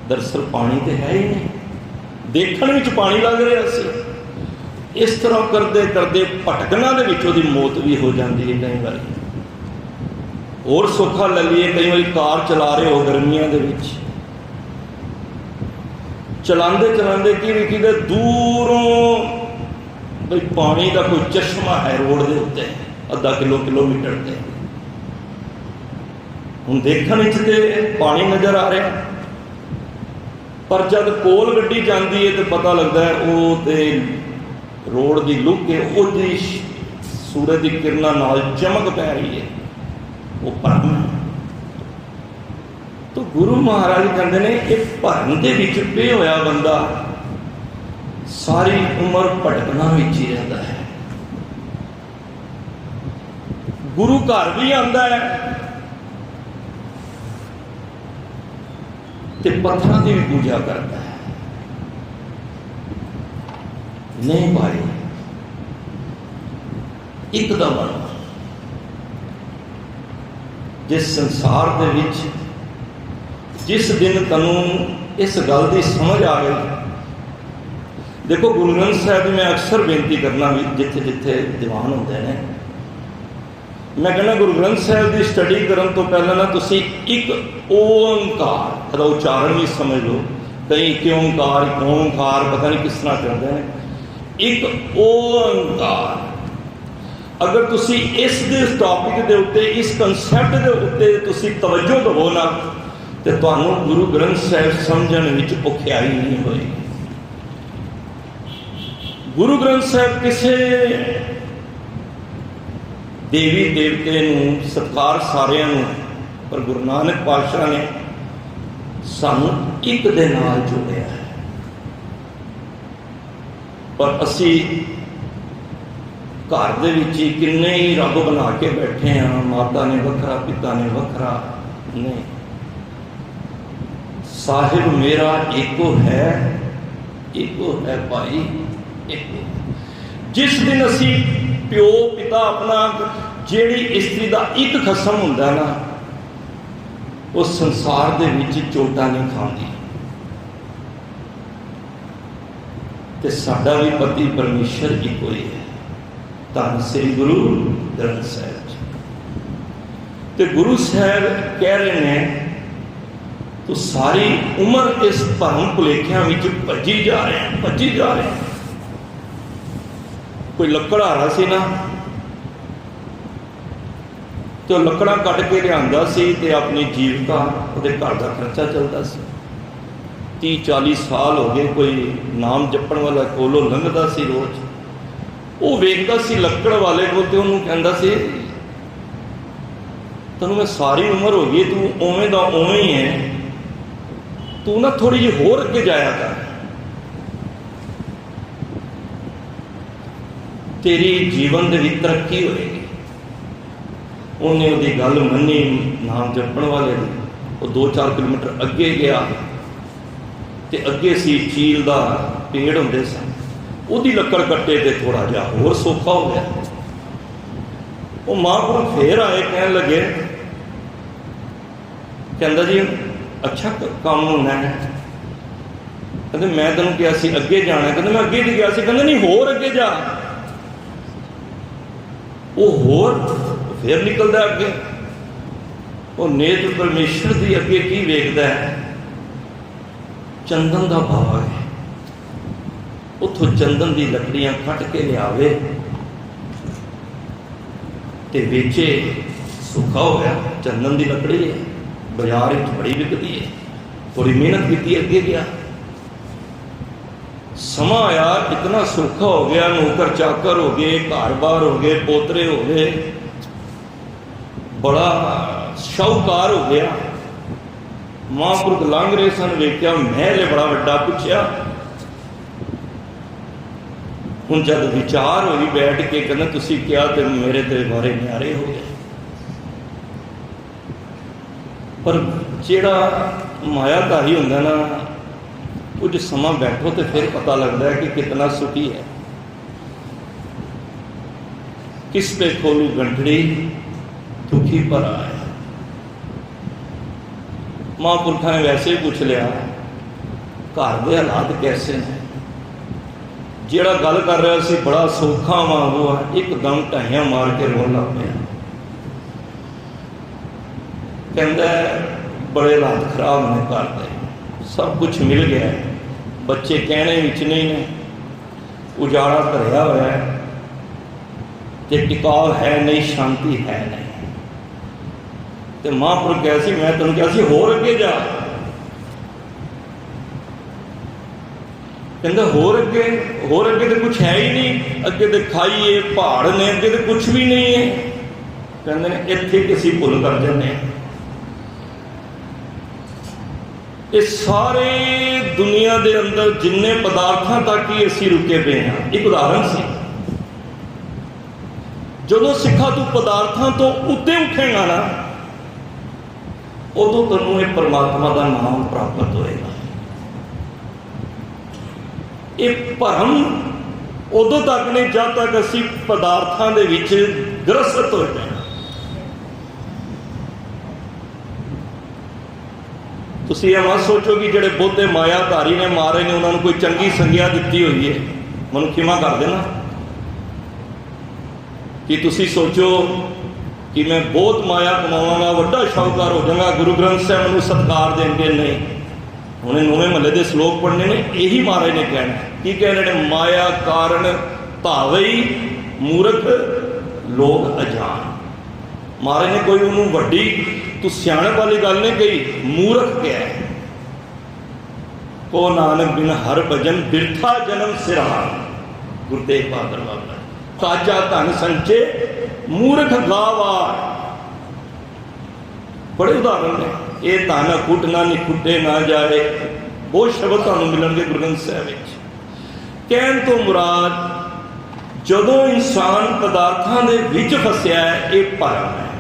ਦਰਅਸਲ ਪਾਣੀ ਤੇ ਹੈ ਹੀ ਨਹੀਂ, ਦੇਖਣ ਵਿੱਚ ਪਾਣੀ ਲੱਗ ਰਿਹਾ ਸੀ। ਇਸ ਤਰ੍ਹਾਂ ਕਰਦੇ ਕਰਦੇ ਭਟਕਣਾ ਦੇ ਵਿੱਚ ਉਹਦੀ ਮੌਤ ਵੀ ਹੋ ਜਾਂਦੀ ਹੈ ਕਈ ਵਾਰੀ। ਹੋਰ ਸੌਖਾ ਲੈ ਲਈਏ, ਕਈ ਵਾਰੀ ਕਾਰ ਚਲਾ ਰਹੇ ਹੋ ਗਰਮੀਆਂ ਦੇ ਵਿੱਚ, ਚਲਾਉਂਦੇ ਚਲਾਉਂਦੇ ਕੀ ਵੇਖੀਦਾ ਦੂਰੋਂ ਬਈ ਪਾਣੀ ਦਾ ਕੋਈ ਚਸ਼ਮਾ ਹੈ ਰੋਡ ਦੇ ਉੱਤੇ, ਅੱਧਾ ਕਿਲੋਮੀਟਰ ਤੇ। ਹੁਣ ਦੇਖਣ ਵਿੱਚ ਤੇ ਪਾਣੀ ਨਜ਼ਰ ਆ ਰਿਹਾ, ਪਰ ਜਦ ਕੋਲ ਗੱਡੀ ਜਾਂਦੀ ਹੈ ਤੇ ਪਤਾ ਲੱਗਦਾ ਹੈ ਉਹ ਤੇ ਰੋਡ ਦੀ ਲੁੱਕ ਹੈ, ਉਹਦੀ ਸੂਰਜ ਦੀ ਕਿਰਨਾਂ ਨਾਲ ਚਮਕ ਪੈ ਰਹੀ ਹੈ, ਉਹ ਭਰਮ ਹੈ। ਤਾਂ ਗੁਰੂ ਮਹਾਰਾਜ ਕਹਿੰਦੇ ਨੇ ਇਹ ਭਰਮ ਦੇ ਵਿੱਚ ਪਿਆ ਹੋਇਆ ਬੰਦਾ ਸਾਰੀ ਉਮਰ ਭਟਕਣਾ ਵਿੱਚ ਹੀ ਰਹਿੰਦਾ ਹੈ। ਗੁਰੂ ਘਰ ਵੀ ਆਉਂਦਾ ਹੈ ਤੇ ਪੱਥਰਾਂ ਦੀ ਵੀ ਪੂਜਾ ਕਰਦਾ ਹੈ। ਨਹੀਂ ਭਾਈ, ਇੱਕਦਮ ਜਿਸ ਸੰਸਾਰ ਦੇ ਵਿੱਚ ਜਿਸ ਦਿਨ ਤੁਹਾਨੂੰ ਇਸ ਗੱਲ ਦੀ ਸਮਝ ਆ ਗਈ। ਦੇਖੋ ਗੁਰੂ ਗ੍ਰੰਥ ਸਾਹਿਬ ਦੀ ਮੈਂ ਅਕਸਰ ਬੇਨਤੀ ਕਰਨਾ ਵੀ ਜਿੱਥੇ ਜਿੱਥੇ ਦੀਵਾਨ ਹੁੰਦੇ ਨੇ, ਮੈਂ ਕਹਿੰਦਾ ਗੁਰੂ ਗ੍ਰੰਥ ਸਾਹਿਬ ਦੀ ਸਟੱਡੀ ਕਰਨ ਤੋਂ ਪਹਿਲਾਂ ਨਾ ਤੁਸੀਂ ਇੱਕ ਓਂਕਾਰ ਦਾ ਉਚਾਰਨ ਵੀ ਸਮਝ ਲਓ। ਕਈ ਇੱਕ ਓਂਕਾਰ ਪਤਾ ਨਹੀਂ ਕਿਸ ਤਰ੍ਹਾਂ ਕਰਦੇ ਨੇ, ਇੱਕ ਓਂਕਾਰ। ਅਗਰ ਤੁਸੀਂ ਇਸ ਦੇ ਟੌਪਿਕ ਦੇ ਉੱਤੇ, ਇਸ ਕੰਸੈਪਟ ਦੇ ਉੱਤੇ ਤੁਸੀਂ ਤਵੱਜੋ ਦੇਵੋ ਨਾ, ਤੇ ਤੁਹਾਨੂੰ ਗੁਰੂ ਗ੍ਰੰਥ ਸਾਹਿਬ ਸਮਝਣ ਵਿੱਚ ਔਖਿਆਈ ਨਹੀਂ ਹੋਏਗੀ। ਗੁਰੂ ਗ੍ਰੰਥ ਸਾਹਿਬ ਕਿਸੇ ਦੇਵੀ ਦੇਵਤੇ ਨੂੰ ਸਤਿਕਾਰ ਸਾਰਿਆਂ ਨੂੰ, ਪਰ ਗੁਰੂ ਨਾਨਕ ਪਾਤਸ਼ਾਹ ਨੇ ਸਾਨੂੰ ਇੱਕ ਦੇ ਨਾਲ ਜੋੜਿਆ ਹੈ। ਪਰ ਅਸੀਂ ਘਰ ਦੇ ਵਿੱਚ ਹੀ ਕਿੰਨੇ ਹੀ ਰੱਬ ਬਣਾ ਕੇ ਬੈਠੇ ਹਾਂ, ਮਾਤਾ ਨੇ ਵੱਖਰਾ, ਪਿਤਾ ਨੇ ਵੱਖਰਾ। ਨਹੀਂ, ਸਾਹਿਬ ਮੇਰਾ ਇੱਕੋ ਹੈ, ਇੱਕੋ ਹੈ ਭਾਈ, ਇੱਕੋ। ਜਿਸ ਦਿਨ ਅਸੀਂ ਪਿਓ ਪਿਤਾ ਆਪਣਾ, ਜਿਹੜੀ ਇਸਤਰੀ ਦਾ ਇੱਕ ਖਸਮ ਹੁੰਦਾ ਨਾ, ਉਹ ਸੰਸਾਰ ਦੇ ਵਿੱਚ ਚੋਟਾਂ ਨਹੀਂ ਖਾਂਦੀ। ਤੇ ਸਾਡਾ ਵੀ ਪਤੀ ਪਰਮੇਸ਼ਰ ਇੱਕੋ ਹੀ ਹੈ, ਧੰਨ ਸ੍ਰੀ ਗੁਰੂ ਗ੍ਰੰਥ ਸਾਹਿਬ ਜੀ। ਤੇ ਗੁਰੂ ਸਾਹਿਬ ਕਹਿ ਰਹੇ ਨੇ ਤੂੰ ਸਾਰੀ ਉਮਰ ਇਸ ਭਰਮ ਭੁਲੇਖਿਆਂ ਵਿੱਚ ਭੱਜੀ ਜਾ ਰਿਹਾ, ਭੱਜੀ ਜਾ ਰਿਹਾ। ਕੋਈ ਲੱਕੜ ਆ ਰਿਹਾ ਸੀ ਨਾ, ਤੇ ਉਹ ਲੱਕੜਾਂ ਕੱਢ ਕੇ ਲਿਆਂਦਾ ਸੀ ਤੇ ਆਪਣੀ ਜੀਵਿਕਾ, ਉਹਦੇ ਘਰ ਦਾ ਖਰਚਾ ਚੱਲਦਾ ਸੀ। 30-40 ਸਾਲ ਹੋ ਗਏ, ਕੋਈ ਨਾਮ ਜਪਣ ਵਾਲਾ ਕੋਲੋਂ ਲੰਘਦਾ ਸੀ ਰੋਜ਼, ਉਹ ਵੇਖਦਾ ਸੀ ਲੱਕੜ ਵਾਲੇ ਕੋਲ ਤੇ ਉਹਨੂੰ ਕਹਿੰਦਾ ਸੀ ਤੈਨੂੰ ਮੈਂ ਸਾਰੀ ਉਮਰ ਹੋ ਗਈ, ਤੂੰ ਉਵੇਂ ਦਾ ਉਵੇਂ ਹੀ ਹੈ, ਤੂੰ ਨਾ ਥੋੜੀ ਜਿਹੀ ਹੋਰ ਅੱਗੇ ਜਾਇਆ ਕਰ, ਤੇਰੀ ਜੀਵਨ ਦੇ ਵਿੱਚ ਤਰੱਕੀ ਹੋਏਗੀ। ਉਹਨੇ ਉਹਦੀ ਗੱਲ ਮੰਨੀ ਨਾਮ ਜਪਣ ਵਾਲੇ ਦੀ। ਉਹ 2-4 ਕਿਲੋਮੀਟਰ ਅੱਗੇ ਗਿਆ ਤੇ ਅੱਗੇ ਸੀ ਚੀਲ ਦਾ ਪੇੜ ਹੁੰਦੇ ਸਨ, ਉਹਦੀ ਲੱਕੜ ਕੱਟੇ ਤੇ ਥੋੜਾ ਜਿਹਾ ਹੋਰ ਸੌਖਾ ਹੋ ਗਿਆ। ਉਹ ਮਹਾਂਪੁਰਖ ਫੇਰ ਆਏ, ਕਹਿਣ ਲੱਗੇ, ਕਹਿੰਦਾ ਜੀ ਅੱਛਾ ਕੰਮ ਹੋਣਾ ਹੈ। ਕਹਿੰਦੇ ਮੈਂ ਤੈਨੂੰ ਕਿਹਾ ਸੀ ਅੱਗੇ ਜਾਣਾ, ਕਹਿੰਦੇ ਮੈਂ ਅੱਗੇ ਨਹੀਂ ਗਿਆ ਸੀ। ਕਹਿੰਦੇ ਨਹੀਂ ਹੋਰ ਅੱਗੇ ਜਾ। ਉਹ ਹੋਰ ਫੇਰ ਨਿਕਲਦਾ ਅੱਗੇ। ਉਹ ਨੇਤਰ ਪਰਮੇਸ਼ਰ ਦੀ ਅੱਗੇ ਕੀ ਵੇਖਦਾ ਹੈ? ਚੰਦਨ ਦਾ ਬਾਗ ਹੈ, ਉੱਥੋਂ ਚੰਦਨ ਦੀ ਲੱਕੜੀਆਂ ਕੱਟ ਕੇ ਲਿਆਵੇ ਤੇ ਵੇਚੇ। ਸੌਖਾ ਹੋ ਗਿਆ, ਚੰਦਨ ਦੀ ਲੱਕੜੀ ਹੈ, ਬਾਜ਼ਾਰ ਵਿੱਚ ਬੜੀ ਵਿਕਦੀ ਹੈ। ਥੋੜੀ ਮਿਹਨਤ ਕੀਤੀ, ਅੱਗੇ ਗਿਆ। ਸਮਾਂ ਆਇਆ, ਇਤਨਾ ਸੌਖਾ ਹੋ ਗਿਆ, ਨੌਕਰ ਚਾਕਰ ਹੋ ਗਏ, ਘਰ-ਬਾਰ ਹੋ ਗਏ, ਪੋਤਰੇ ਹੋ ਗਏ, ਬੜਾ ਸ਼ਾਹੂਕਾਰ ਹੋ ਗਿਆ। ਮਹਾਂਪੁਰਖ ਲੰਘ ਰਹੇ ਸਨ, ਵੇਖਿਆ ਮਹਿਲ ਬੜਾ ਵੱਡਾ, ਪੁੱਛਿਆ ਹੁਣ जब विचार हुई बैठ के कहना तुसी क्या तो मेरे ते बारे न्यारे हो गए। पर जिहड़ा मायाधारी हुंदा ना, कुछ समा बैठो तो फिर पता लगता है कि कितना सुखी है। किस पे खोलू गंढड़ी दुखी पर आए। महापुरखा ने वैसे ही पूछ लिया घर के हालात कैसे हैं। जिहड़ा गल कर रहा सी बड़ा सौखा वां वो एकदम ढाइयां मार के रोन लग पिया। कहता बड़े हालात खराब ने घर दे, सब कुछ मिल गया है, बच्चे कहने विच नहीं ने, उजाड़ा भरिया होया है ते टिकाव है नहीं, शांति है नहीं। तो महापुरुष कहा सी मैं तेन कहा सी होर अगे जा। कहता होर अगे तो कुछ है ही नहीं, अगे तो खाई है पहाड़ ने, अगे तो कुछ भी नहीं है। कहते हैं इत्थे किसी भुल कर जाते हैं। ये सारे दुनिया के अंदर जिन्ने पदार्थों तक ही असी रुके पे हैं। एक उदाहरण से जो सिखा तू पदार्थों तो उत्ते उठेगा ना, उदों तेनों ये परमात्मा का नाम प्राप्त होएगा। ये भरम उदों तक नहीं जब तक असी पदार्थों के विच ग्रस्त हो जाए। तुसीं ये मत सोचो कि जिहड़े बहुते मायाधारी ने मारे ने उन्होंने कोई चंगी संज्ञा दी हुई है। मैनूं खिमा कर देना कि तुसीं सोचो कि मैं बहुत माया कमावांगा, वड्डा शाहूकार हो जाऊंगा, गुरु ग्रंथ साहब मैनूं सत्कार देंगे। नहीं, हुणे नौवें महले के श्लोक पढ़ने ने, यही महाराज ने कहना कि कहने ने माया कारण धावई मूर्ख लोग अजान। महाराज ने कोई उन्होंने वड्डी तू सियाणप वाली गल नहीं कही, मूर्ख क्या है। को नानक बिन हर भजन बिरथा जन्म सिरहान। गुरु तेग बहादुर बाबा ताजा धन संचे मूर्ख गावार। बड़े उदाहरण ने, ये धन अकुट ना निखुटे ना जाए, बहुत शब्द तुहानूं मिलणगे गुरु ग्रंथ साहिब विच। कहण तो मुराद जदों इंसान पदार्थों के विच फसिया है, ये भरम है।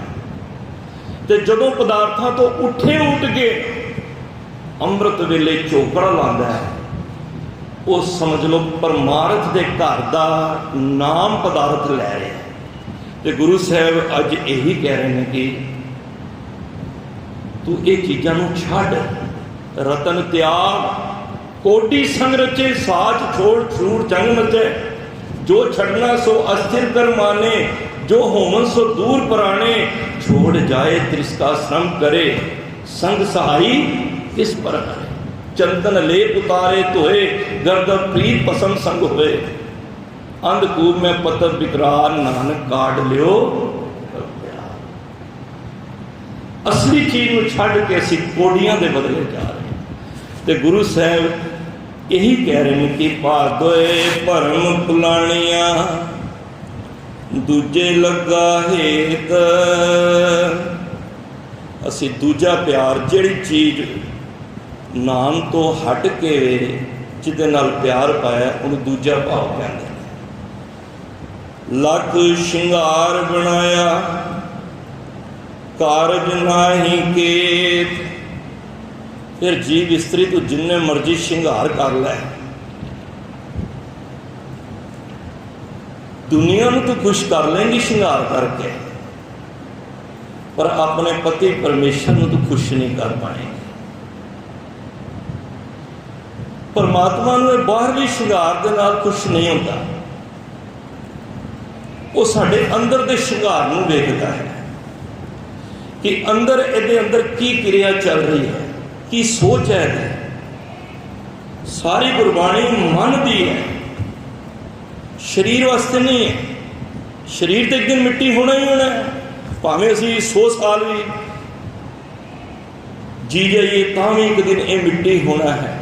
तो जदों पदार्थों तो उठे उठ के अमृत वेले चौकड़ा लांदा है, वो समझ लो परमार्थ के घर का नाम पदार्थ लै रहे हैं। तो गुरु साहब अज यही कह रहे हैं कि तू ये चीज़ों को छड्ड, रतन त्याग, कोटि संग रचे, साच छोड़ छूट जंग मचे। जो छड़ना सो अस्थिर कर माने, जो होमन सो दूर पराने। छोड़ जाए त्रिस्का श्रम करे, संग सहाई किस पर करे। चंदन लेप उतारे धोए, गर्द प्रीत पसंद संग होए। अंधकूप में पतर बिकरार, नानक काट लियो असली चीज को छड़ के असी कोड़ियां के बदले जा रहे हैं। तो गुरु साहब यही कह रहे हैं कि भादोए भरम फुलाणिया दूजे लगा हेत। असी दूजा प्यार जिहड़ी चीज नाम तो हट के जिहदे नाल प्यार पाया उन्हें दूजा भाव कहते हैं। लख श्रृंगार बनाया कारज नाही केत। फिर जीव इस्त्री तो जिन्ने मर्जी श्रृंगार कर लै, दुनिया में तो खुश कर लेंगी श्रृंगार करके, पर अपने पति परमेश्वर में तो खुश नहीं कर पाएंगे। परमात्मा ने बाहरली श्रृंगार के नाल खुश नहीं होता, वो साढ़े अंदर के श्रृंगार नूं वेखदा है कि अंदर इहदे अंदर की क्रिया चल रही है, की सोच है। सारी गुरबाणी मन दी है, शरीर वास्ते नहीं है। शरीर तो एक दिन मिट्टी होना ही होना है, भावें असी 100 साल भी जी जाइए तां भी एक दिन ये मिट्टी होना है।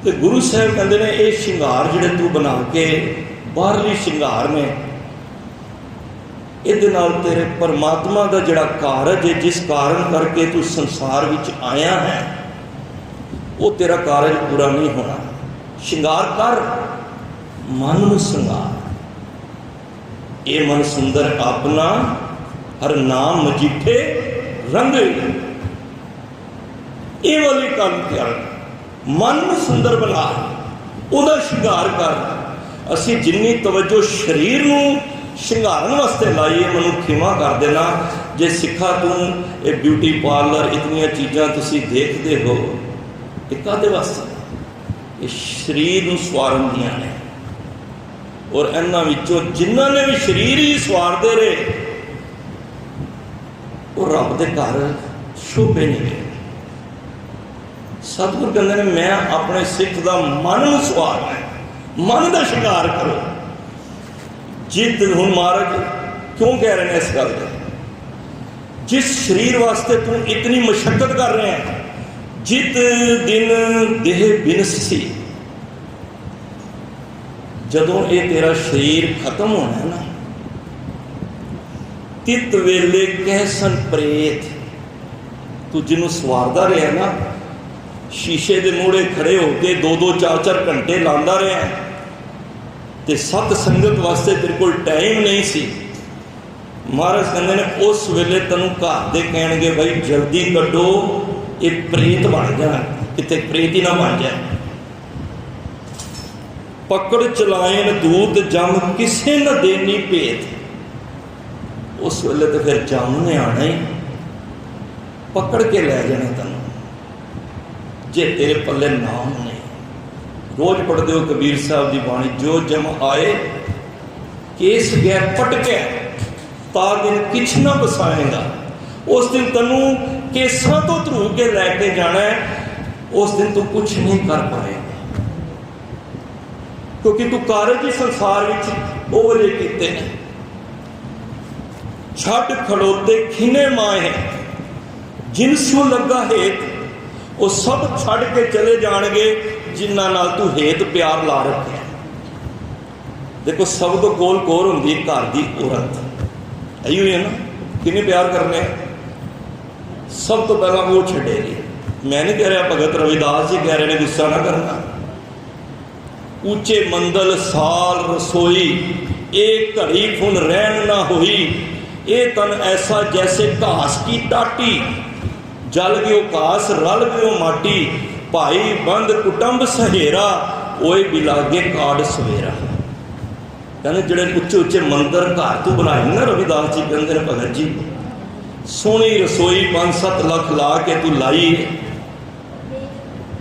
तो गुरु साहब कहते हैं ये श्रृंगार जिहड़े तू बना के बाहरली श्रृंगार ने, ये तेरे परमात्मा का जिहड़ा कारज है, जिस कारण करके तू संसार विच आया है, वो तेरा कारज पूरा नहीं होना। ਸ਼ਿੰਗਾਰ ਕਰ, ਮਨ ਨੂੰ ਸ਼ਿੰਗਾਰ। ਇਹ ਮਨ ਸੁੰਦਰ ਆਪਣਾ, ਹਰ ਨਾਮ ਮਜੀਠੇ ਰੰਗ। ਇਹ ਵਾਲੀ ਕੰਮ ਕਰ, ਮਨ ਨੂੰ ਸੁੰਦਰ ਬਣਾ, ਉਹਦਾ ਸ਼ਿੰਗਾਰ ਕਰ। ਅਸੀਂ ਜਿੰਨੀ ਤਵੱਜੋ ਸਰੀਰ ਨੂੰ ਸ਼ਿੰਗਾਰਨ ਵਾਸਤੇ ਲਾਈਏ, ਮੈਨੂੰ ਖਿਮਾ ਕਰ ਦੇਣਾ ਜੇ ਸਿੱਖਾ ਤੂੰ ਇਹ ਬਿਊਟੀ ਪਾਰਲਰ ਇਤਨੀਆਂ ਚੀਜ਼ਾਂ ਤੁਸੀਂ ਦੇਖਦੇ ਹੋ, ਇਹ ਕਾਹਦੇ ਵਾਸਤੇ? ਇਹ ਸਰੀਰ ਨੂੰ ਸਵਾਰਨ ਦੀਆਂ ਨੇ। ਔਰ ਇਹਨਾਂ ਵਿੱਚੋਂ ਜਿਨ੍ਹਾਂ ਨੇ ਵੀ ਸਰੀਰ ਹੀ ਸਵਾਰਦੇ ਰਹੇ, ਉਹ ਰੱਬ ਦੇ ਘਰ ਸ਼ੋਭੇ ਨਹੀਂ ਗਏ। ਸਤਿਗੁਰ ਕਹਿੰਦੇ ਨੇ ਮੈਂ ਆਪਣੇ ਸਿੱਖ ਦਾ ਮਨ ਨੂੰ ਸਵਾਰਨਾ, ਮਨ ਦਾ ਸ਼ਿੰਗਾਰ ਕਰੋ। ਜਿੱਦ ਹੁਣ ਮਹਾਰਾਜ ਕਿਉਂ ਕਹਿ ਰਹੇ ਨੇ ਇਸ ਗੱਲ ਤੇ? ਜਿਸ ਸਰੀਰ ਵਾਸਤੇ ਤੂੰ ਇਤਨੀ ਮਸ਼ੱਕਤ ਕਰ ਰਿਹਾ ਹੈ, ਜਿਤ ਦਿਨ ਦੇਹ ਬਿਨਸ ਸੀ, ਜਦੋਂ ਇਹ ਤੇਰਾ ਸਰੀਰ ਖਤਮ ਹੋਣਾ ਹੈ ਨਾ, ਤਿਤ ਵੇਲੇ ਕਹਿ ਸਨ ਪ੍ਰੇਤ। ਤੂੰ ਜਿਹਨੂੰ ਸਵਾਰਦਾ ਰਿਹਾ ਨਾ, ਸ਼ੀਸ਼ੇ ਦੇ ਮੂਹਰੇ ਖੜੇ ਹੋ ਕੇ 2-2 4-4 ਘੰਟੇ ਲਾਉਂਦਾ ਰਿਹਾ, ਤੇ ਸਤ ਸੰਗਤ ਵਾਸਤੇ ਤੇਰੇ ਕੋਲ ਟਾਈਮ ਨਹੀਂ ਸੀ। ਮਹਾਰਾਜ ਕਹਿੰਦੇ ਨੇ ਉਸ ਵੇਲੇ ਤੈਨੂੰ ਘਰ ਦੇ ਕਹਿਣਗੇ ਬਈ ਜਲਦੀ ਕੱਢੋ, ਇਹ ਪ੍ਰੇਤ ਬਣ ਜਾਣਾ, ਕਿਤੇ ਪ੍ਰੇਤ ਹੀ ਨਾ ਬਣ ਜਾਏ। ਪਕੜ ਚਲਾਇਨ ਦੂਤ ਜਮ ਕਿਸੇ ਨਾ ਦੇਣੀ ਭੇਤ। ਉਸ ਵੇਲੇ ਤੇ ਫਿਰ ਜਮ ਨੇ ਆਣਾ ਹੀ, ਪਕੜ ਕੇ ਲੈ ਜਾਣਾ ਤੈਨੂੰ, ਜੇ ਤੇਰੇ ਪੱਲੇ ਨਾਮ ਨਹੀਂ। ਰੋਜ਼ ਪੜ੍ਹਦੇ ਹੋ ਕਬੀਰ ਸਾਹਿਬ ਦੀ ਬਾਣੀ, ਜੋ ਜਮ ਆਏ ਕੇਸ ਗੈ ਪਟਕੇ, ਤਾ ਦਿਨ ਕਿਛ ਨਾ ਬਸਾਏਗਾ। ਉਸ ਦਿਨ ਤੈਨੂੰ ਕੇਸਾਂ ਤੋਂ ਧਰੂ ਕੇ ਲੈ ਕੇ ਜਾਣਾ ਹੈ, ਉਸ ਦਿਨ ਤੂੰ ਕੁਛ ਨਹੀਂ ਕਰ ਪਾਏਗਾ, ਕਿਉਂਕਿ ਤੂੰ ਕਾਰਜ ਹੀ ਸੰਸਾਰ ਵਿੱਚ ਉਹ ਵੇਲੇ ਕੀਤੇ ਨੇ। ਛੱਡ ਖੜੋਤੇ ਖਿਨੇ ਮਾਏ, ਜਿਨਸੂ ਲੱਗਾ ਹੇਤ, ਉਹ ਸਭ ਛੱਡ ਕੇ ਚਲੇ ਜਾਣਗੇ ਜਿਨ੍ਹਾਂ ਨਾਲ ਤੂੰ ਹੇਤ ਪਿਆਰ ਲਾ ਰੱਖਿਆ। ਦੇਖੋ ਸਭ ਤੋਂ ਕੋਲ ਕੋਰ ਹੁੰਦੀ ਹੈ ਘਰ ਦੀ ਔਰਤ, ਇਹੀ ਹੋਈ ਹੈ ਨਾ, ਕਿੰਨੇ ਪਿਆਰ ਕਰਨੇ। ਸਭ ਤੋਂ ਪਹਿਲਾਂ ਉਹ ਛੱਡੇਗੀ। ਮੈਂ ਨਹੀਂ ਕਹਿ ਰਿਹਾ, ਭਗਤ ਰਵਿਦਾਸ ਜੀ ਕਹਿ ਰਹੇ ਨੇ, ਗੁੱਸਾ ਨਾ ਕਰਨਾ। ਉੱਚੇ ਮੰਦਲ ਸਾਲ ਰਸੋਈ, ਇਹ ਘੜੀ ਫੁਨ ਰਹਿਣ ਨਾ ਹੋਈ। ਇਹ ਤਨ ਐਸਾ ਜੈਸੇ ਘਾਸ ਕੀ ਟਾਟੀ, ਜਲ ਗਿਓ ਘਾਸ ਰਲ ਗਿਓ ਮਾਟੀ। ਭਾਈ ਬੰਦ ਕੁਟੰਬ ਸਹੇਰਾ, ਓਏ ਬਿਲਾਗੇ ਕਾੜ ਸਵੇਰਾ। ਕਹਿੰਦੇ ਜਿਹੜੇ ਉੱਚੇ ਉੱਚੇ ਮੰਦਰ ਘਰ ਤੂੰ ਬਣਾਏ ਨਾ, ਰਵਿਦਾਸ ਜੀ ਕਹਿੰਦੇ ਨੇ ਭਗਤ ਜੀ, ਸੋਹਣੀ ਰਸੋਈ 5-7 ਲੱਖ ਲਾ ਕੇ ਤੂੰ ਲਾਈ,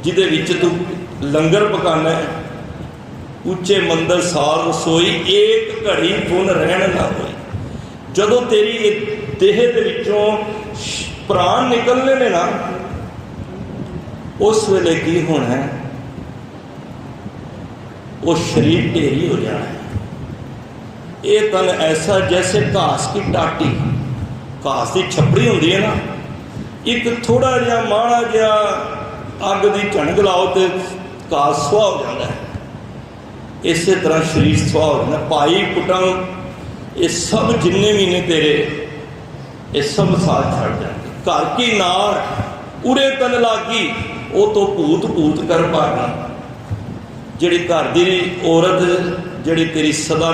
ਜਿਹਦੇ ਵਿੱਚ ਤੂੰ ਲੰਗਰ ਪਕਾਨਾ ਹੈ। ਉੱਚੇ ਮੰਦਰ ਸਾਲ ਰਸੋਈ, ਏਕ ਘੜੀ ਫੁਨ ਰਹਿਣ ਨਾ ਹੋਈ। ਜਦੋਂ ਤੇਰੀ ਦੇਹ ਦੇ ਵਿੱਚੋਂ ਪ੍ਰਾਣ ਨਿਕਲਨੇ ਨੇ ਨਾ, ਉਸ ਵੇਲੇ ਕੀ ਹੋਣਾ ਹੈ? ਉਹ ਸਰੀਰ ਢੇਰੀ ਹੋ ਜਾਣਾ ਹੈ। ਇਹ ਤਨ ਐਸਾ ਜੈਸੇ ਘਾਸ ਕੀ ਟਾਟੀ, ਘਾਸ ਦੀ ਛੱਪੜੀ ਹੁੰਦੀ ਹੈ ਨਾ, ਇੱਕ ਥੋੜਾ ਜਿਹਾ ਮਾੜਾ ਜਿਹਾ ਅੱਗ ਦੀ ਝਣਕ ਲਾਓ ਤੇ ਘਾਸ ਸੁਆਹ ਹੋ ਜਾਂਦਾ ਹੈ। ਇਸੇ ਤਰ੍ਹਾਂ ਸਰੀਰ ਸੁਆਹ ਹੋ ਜਾਂਦਾ। ਭਾਈ ਕੁਟੰਬ, ਇਹ ਸਭ ਜਿੰਨੇ ਵੀ ਨੇ ਤੇਰੇ, ਇਹ ਸਭ ਸਾਥ ਛੱਡ ਜਾਣਗੇ। ਘਰ ਕੀ ਨਾਰ ਉਰੇ ਤਨ ਲਾਗੀ, ਉਹ ਤੋਂ ਭੂਤ ਭੂਤ ਕਰ ਭਾਗੀ। ਜਿਹੜੀ ਘਰ ਦੀ ਔਰਤ ਜਿਹੜੀ ਤੇਰੀ ਸਦਾ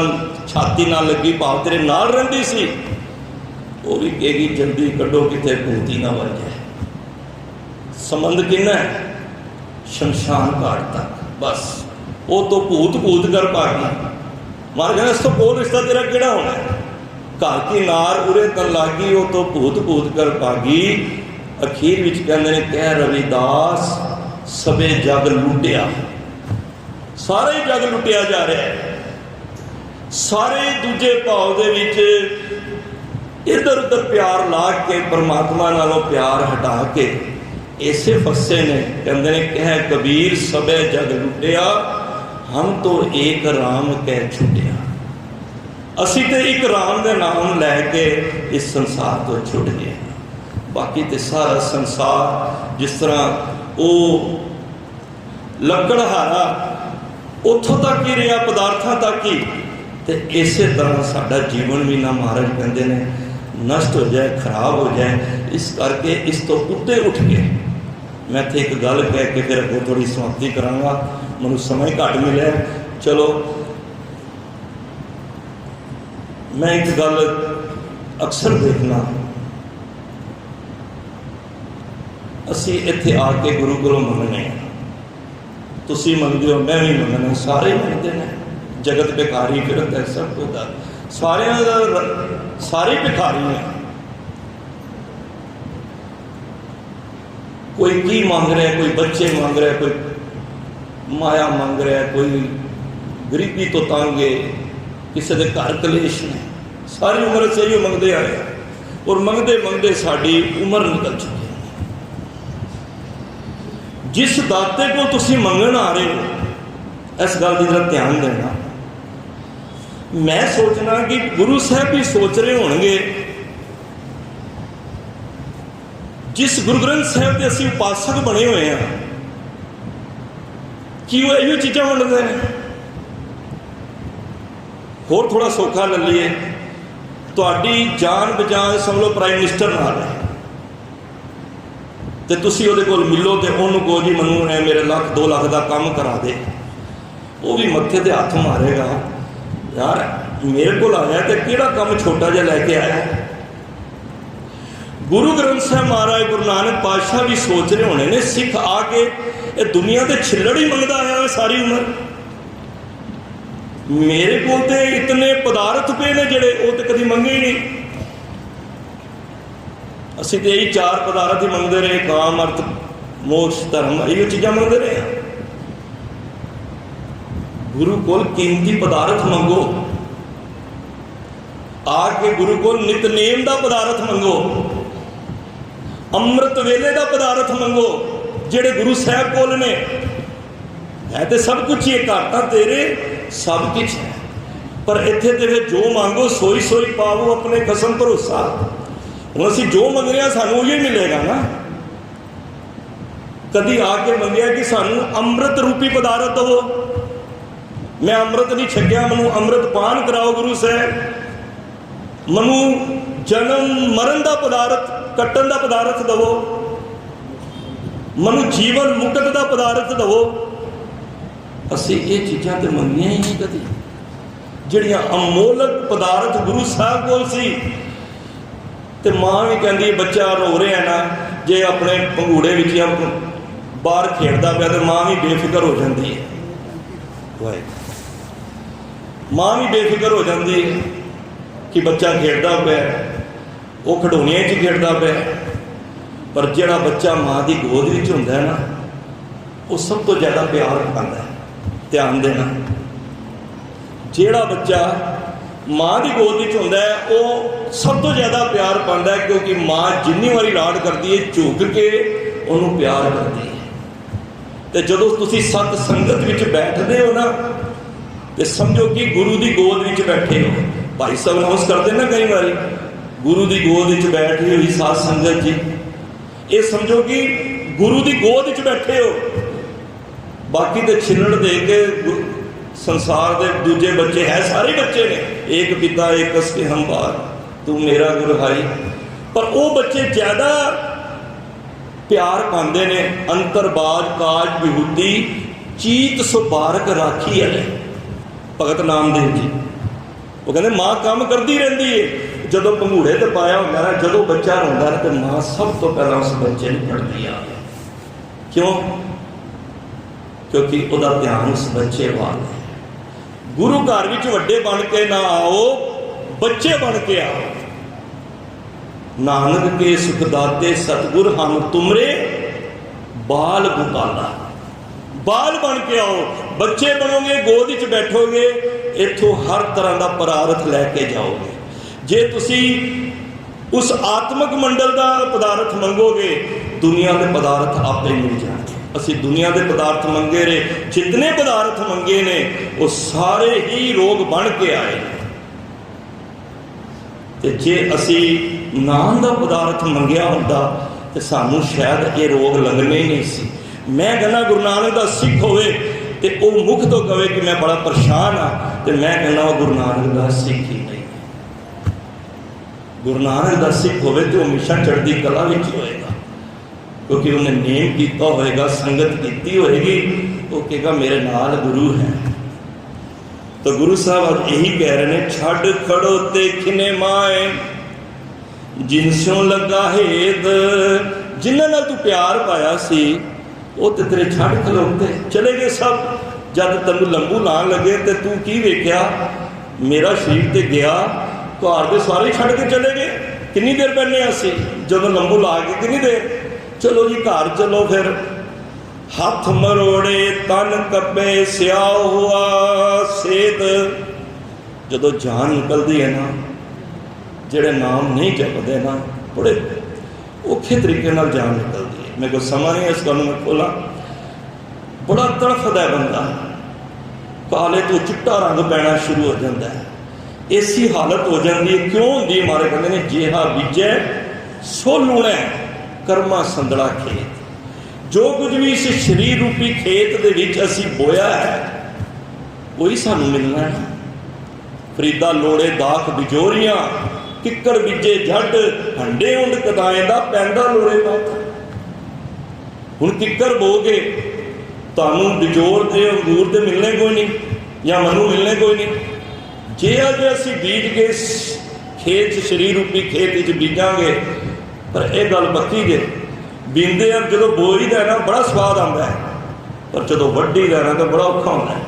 ਛਾਤੀ ਨਾਲ ਲੱਗੀ, ਭਾਵ ਤੇਰੇ ਨਾਲ ਰਹਿੰਦੀ ਸੀ, ਉਹ ਵੀ ਕਹੇਗੀ ਜਲਦੀ ਕੱਢੋ, ਕਿਤੇ ਭੂਤ ਹੀ ਨਾ ਵੱਜ ਜਾਏ। ਸੰਬੰਧ ਕਿੰਨਾ ਹੈ? ਸ਼ਮਸ਼ਾਨ ਘਾਟ ਤੱਕ, ਬਸ। ਉਹ ਤੋਂ ਭੂਤ ਭੂਤ ਕਰ ਭਾਗੀ। ਮਾਰ ਕਹਿੰਦਾ ਇਸ ਤੋਂ ਕੋਲ ਰਿਸ਼ਤਾ ਤੇਰਾ ਕਿਹੜਾ ਹੋਣਾ ਹੈ? ਘਰ ਕੀ ਨਾਰ ਉਰੇ ਤਨ ਲਾਗੀ, ਉਹ ਤੋਂ ਭੂਤ ਭੂਤ ਕਰ ਭਾਗੀ। ਅਖੀਰ ਵਿੱਚ ਕਹਿੰਦੇ ਨੇ, ਕਹਿ ਰਵਿਦਾਸ ਸਭੇ ਜਗ ਲੁੱਟਿਆ। ਸਾਰੇ ਹੀ ਜਗ ਲੁੱਟਿਆ ਜਾ ਰਿਹਾ ਹੈ। ਸਾਰੇ ਦੂਜੇ ਭਾਵ ਦੇ ਵਿੱਚ ਇੱਧਰ ਉੱਧਰ ਪਿਆਰ ਲਾ ਕੇ ਪਰਮਾਤਮਾ ਨਾਲੋਂ ਪਿਆਰ ਹਟਾ ਕੇ ਇਸੇ ਫਸੇ ਨੇ। ਕਹਿੰਦੇ ਨੇ, ਕਹਿ ਕਬੀਰ ਸਭੇ ਜਗ ਲੁੱਟਿਆ, ਹਮ ਤੋਂ ਏਕ ਰਾਮ ਕਹਿ ਛੁੱਟਿਆ। ਅਸੀਂ ਤੇ ਇੱਕ ਰਾਮ ਦੇ ਨਾਮ ਲੈ ਕੇ ਇਸ ਸੰਸਾਰ ਤੋਂ ਛੁੱਟ ਗਏ। ਬਾਕੀ ਤੇ ਸਾਰਾ ਸੰਸਾਰ ਜਿਸ ਤਰ੍ਹਾਂ ਉਹ ਲੱਕੜਹਾਰਾ ਉੱਥੋਂ ਤੱਕ ਹੀ ਰਿਹਾ, ਪਦਾਰਥਾਂ ਤੱਕ ਹੀ, ਤੇ ਇਸੇ ਤਰ੍ਹਾਂ ਸਾਡਾ ਜੀਵਨ ਵੀ ਨਾ ਮਹਾਰਾਜ ਕਹਿੰਦੇ ਨੇ ਨਸ਼ਟ ਹੋ ਜਾਏ, ਖਰਾਬ ਹੋ ਜਾਏ। ਇਸ ਕਰਕੇ ਇਸ ਤੋਂ ਉੱਤੇ ਉੱਠ ਕੇ मैं इत्थे एक गल कह के फिर अगों थोड़ी समाप्ति करांगा, मैनूं समय घट मिले। चलो मैं एक गल अक्सर देखना, असी इत्थे आके गुरु कोलों मंगने, तुसी मंगदे हो, मैं भी मंगना, सारे मंगते हैं। जगत भिखारी फिरत है सब कुछ, सारे भिखारी हैं। कोई की मांग रहा है, कोई बच्चे मांग रहा है, कोई माया मांग रहा है, कोई गरीबी तो तंग है, किसी के घर कलेश ने। सारी उम्र से ही मंगते आए और मंगते मंगते साड़ी उम्र निकल चुकी है। जिस दाते को तुसी मंगण आ रहे हो, इस गल की जरा ध्यान देना। मैं सोचना कि गुरु साहब भी सोच रहे होंगे, जिस गुरु ग्रंथ साहब के असीं उपासक बने हुए हैं, कि वो इहो चीज़ां मंगदे हैं। होर थोड़ा सौखा ले लीए, तुहाडी जान बचान समझ लो प्राइम मिनिस्टर नाल है, तो तुसी उहदे कोल मिलो तो उन्होंने कहो जी मैनूं मेरे 1 2 लाख का काम करा दे, वो भी मत्थे ते हत्थ मारेगा, यार मेरे को आया तो किहड़ा काम छोटा जिहा लैके आया। गुरु ग्रंथ साहब महाराज गुरु नानक पातशाह भी सोच रहे होने ने, सिख आके ये दुनिया के छिल्लड़ ही मंगता आया है सारी उम्र। मेरे को तो इतने पदार्थ पे ने जड़े वो तो कभी मंगे ही नहीं। असी तो यही 4 पदार्थ ही मंगते रहे, काम अर्थ मोक्ष धर्म, यही चीज़ां मंगते रहे हैं। गुरु कोल कीमती पदार्थ मंगो, आके गुरु कोल नितनेम का पदार्थ मंगो, अमृत वेले का पदार्थ मंगो, जेड़े गुरु साहब कोल ने। है तो सब कुछ ही, घाटा तेरे सब कुछ है, पर इत्थे ते फिर जो मांगो सोई सोई पावो अपने कसम भरोसा। हम असी जो मंग रहे हैं सानू उही मिलेगा ना। कभी आके मंगया कि सानू अमृत रूपी पदार्थ दवो, मैं अमृत नहीं छकिया, मैनू अमृत पान कराओ गुरु साहब, मैनू जन्म मरण का पदार्थ कट्टन का पदार्थ दवो, मैनू जीवन मुक्त का पदार्थ दवो। असी ये चीज़ां तो मंगियां ही नहीं कभी, जिहड़ियां अमोलक पदार्थ गुरु साहब कोल सी। ते माँ भी कहती बच्चा रो रहा है ना, जे अपने पंगूड़े विच बाहर खेड़ता पाया तो माँ भी बेफिक्र हो जाती है। वाह, माँ भी बेफिक्र हो जाती है कि बच्चा खेड़ता पाया, वो खिडौनियां च खेड़ता पाया। पर जिहड़ा बच्चा माँ की गोद विच हुंदा है ना, वो सब तो ज़्यादा प्यार पाता है। ध्यान देना, जिहड़ा बच्चा माँ की गोद विच हुंदा है वो सब तो ज़्यादा प्यार पाता है, क्योंकि माँ जिन्नी बारी लाड करती है झुक के उन्होंने प्यार करती है। तो जदों तुसीं सत संगत विच बैठते हो ना, तो समझो कि गुरु की गोद विच बैठे हो। भाई साहब अनाउंस करते ना कई बार, गुरु की गोद विच बैठी हुई सात संगत जी, ये समझो कि गुरु की गोद विच बैठे हो। बाकी तो छिल्लड़ दे के संसार के दूजे बच्चे है, सारे बच्चे ने, एक पिता एक कस के हम बार, तू मेरा गुरु हाई। पर वो बच्चे ज़्यादा प्यार पाते ने, अंतरबाज काज विहुदी चीत सुबारक राखी है भगत नामदेव जी। वो कहते माँ काम करती रहती है, जदों पंगूड़े तो पाया होंगे ना, जदों बच्चा रोंदा ना, तो माँ सब तो पहला उस बच्चे को पढ़ती आ। क्यों? क्योंकि उसका ध्यान उस बच्चे वाल है। गुरु घर विच वड्डे बन के ना आओ, बच्चे बन के आओ। नानक के सुख दाते सतगुर हम तुमरे बाल बुकाला। बाल बन के आओ, बच्चे बनोगे, गोद विच बैठोगे, इथों हर तरह का पदार्थ लैके जाओगे। जे तुसी उस आत्मक मंडल का पदार्थ मंगोगे, दुनिया के पदार्थ आपे मिल जाएंगे। असी दुनिया के पदार्थ मंगे रहे, जितने पदार्थ मंगे ने वो सारे ही रोग बन के आए। तो जे असी नाम का पदार्थ मंगया होंदा तो सानू शायद ये रोग लगने ही नहीं सी। मैं कहना गुरु नानक का सिख होवे ते वो मुख तो कहे कि मैं बड़ा परेशान हाँ, तो मैं कहना वो गुरु नानक का सिख ही नहीं। गुरु नानक का सिख होवे तो हमेशा चढ़ती कला विच होएगा। क्योंकि उन्हें नेम किया होएगा, संगत की होएगी, वो कहेगा मेरे नाल गुरु है। तो गुरु साहब अब यही कह रहे हैं, छड़ खड़ो ते खिने माए जिनसों लगा हेद। जिन्हां नाल तू प्यार पाया सी वो तो तेरे छड़ खलोते चले गए सब। जब तेन लंबू लान लगे तो तू की वेख्या, मेरा शरीर तो गया, घर के सारे छड़ के चले गए। कितनी देर पहने असी जो लंबू ला के, कितनी देर, चलो जी घर चलो। फिर हथ मरोड़े तन कब्बे स्याह हुआ सेत। जो जान निकलती है ना, जेड़े नाम नहीं जपते ना, बड़े औखे तरीके नाल जान निकलती है। मेरे को समा नहीं इस गल मैं खोला। बड़ा तड़फदा है बंदा, काले तो चिट्टा रंग पैना शुरू हो जाता है, ऐसी हालत हो जाती है। क्यों होंगी? मारे कहते हैं जेहा बीजै सो लूणै कर्मा संदड़ा खेत। जो कुछ भी इस शरीर रूपी खेत के विच असी बोया है वही सानू मिलना है। फरीदा लोड़े दाख बिजोरियां, किक्कर बीजे झट हंडे उंड कदाएं दा पैंदा लोड़े पत। हुण किक्कर बो के तुहानू बिजोर ते अंगूर ते मिलने कोई नहीं, या मनु मिलने कोई नहीं। जे अज असी बीज के खेत शरीर रूपी खेत बीजांगे, पर यह गल पक्की जे बींदे जो बोई का ना बड़ा स्वाद आता है, पर जो वड्डी का ना तो बड़ा औखा होता है।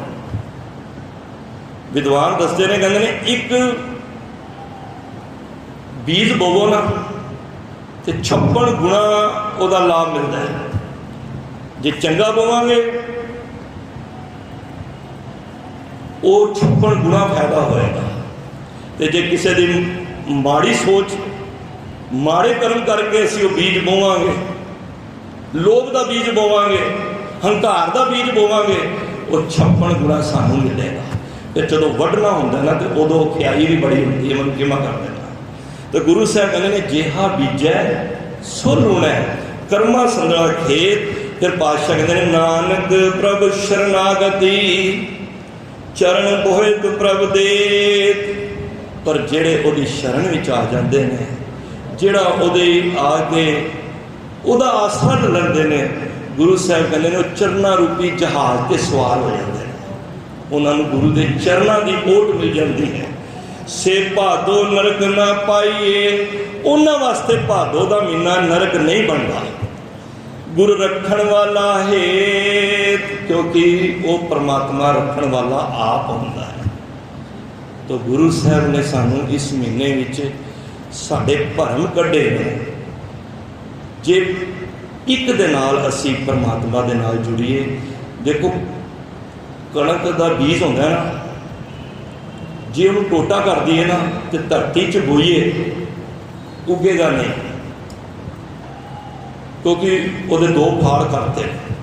विद्वान दसते ने, कहते हैं एक बीज बोवो ना तो 56 गुणा उसका लाभ मिलता है। जे चंगा बोवांगे वो 56 गुणा फायदा होएगा। तो जे किसी की माड़ी सोच, माड़े कर्म करके असी वो बीज बोवांगे, लोभ का बीज बोवांगे, हंकार का बीज बोवांगे, वो 56 गुणा सानू मिलेगा। फिर जो वढ़ना होंगे ना तो उदों खियाई भी बड़ी होती है, मैं किमा कर देना। तो गुरु साहब कहते हैं जेहा बीजै सो लूणै कर्मा संदड़ा खेत। फिर पातशाह कहते हैं नानक प्रभ शरणागति चरण बोहित प्रभ देत। पर जेड़े उहदी शरण विच आ जाते हैं, जेड़ा उहदे आके उहदा आसरा लैंदे ने, गुरु साहब कहते हैं चरना रूपी जहाज ते सवार हो जाते हैं। उन्होंने गुरु के चरणों की ओट मिल जाती है। से भादो नरक ना पाइए, उन्होंने वास्ते भादो का महीना नरक नहीं बनता। गुरु रखण वाला है, क्योंकि वो परमात्मा रखण वाला आप होता है। तो गुरु साहब ने सानू इस महीने विच साडे भरम कढ़े ने। जे एक दे नाल असी परमात्मा दे नाल जुड़ीए। देखो कणक का बीज होंदा है ना, जे उन्हें टोटा कर दिए ना तो धरती च बोईए उगेगा नहीं, क्योंकि वो दो फाड़ करते हैं।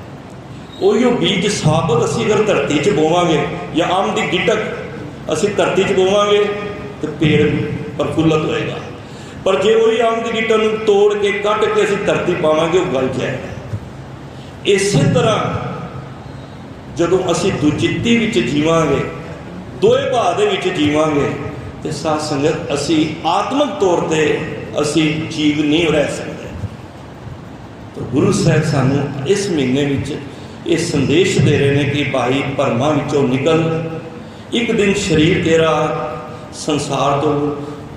उही बीज साबत असी अगर धरती च बोवांगे, या आम की गिटक असी धरती च बोवांगे तो पेड़ प्रफुल्लत होएगा। पर जे वही आम की गिटक नूं तोड़ के कट के असी धरती पावांगे, वो गल जाएगा। इस तरह जदों असी दुचित्ती विच जीवांगे, दोए भाव दे विच जीवांगे, तो साध संगत असी आत्मक तौर पर असी जीव नहीं रह सकते। तो गुरु साहब सानू इस महीने विच ये संदेश दे रहे हैं कि भाई भरमां विचों निकल, एक दिन शरीर तेरा संसार तो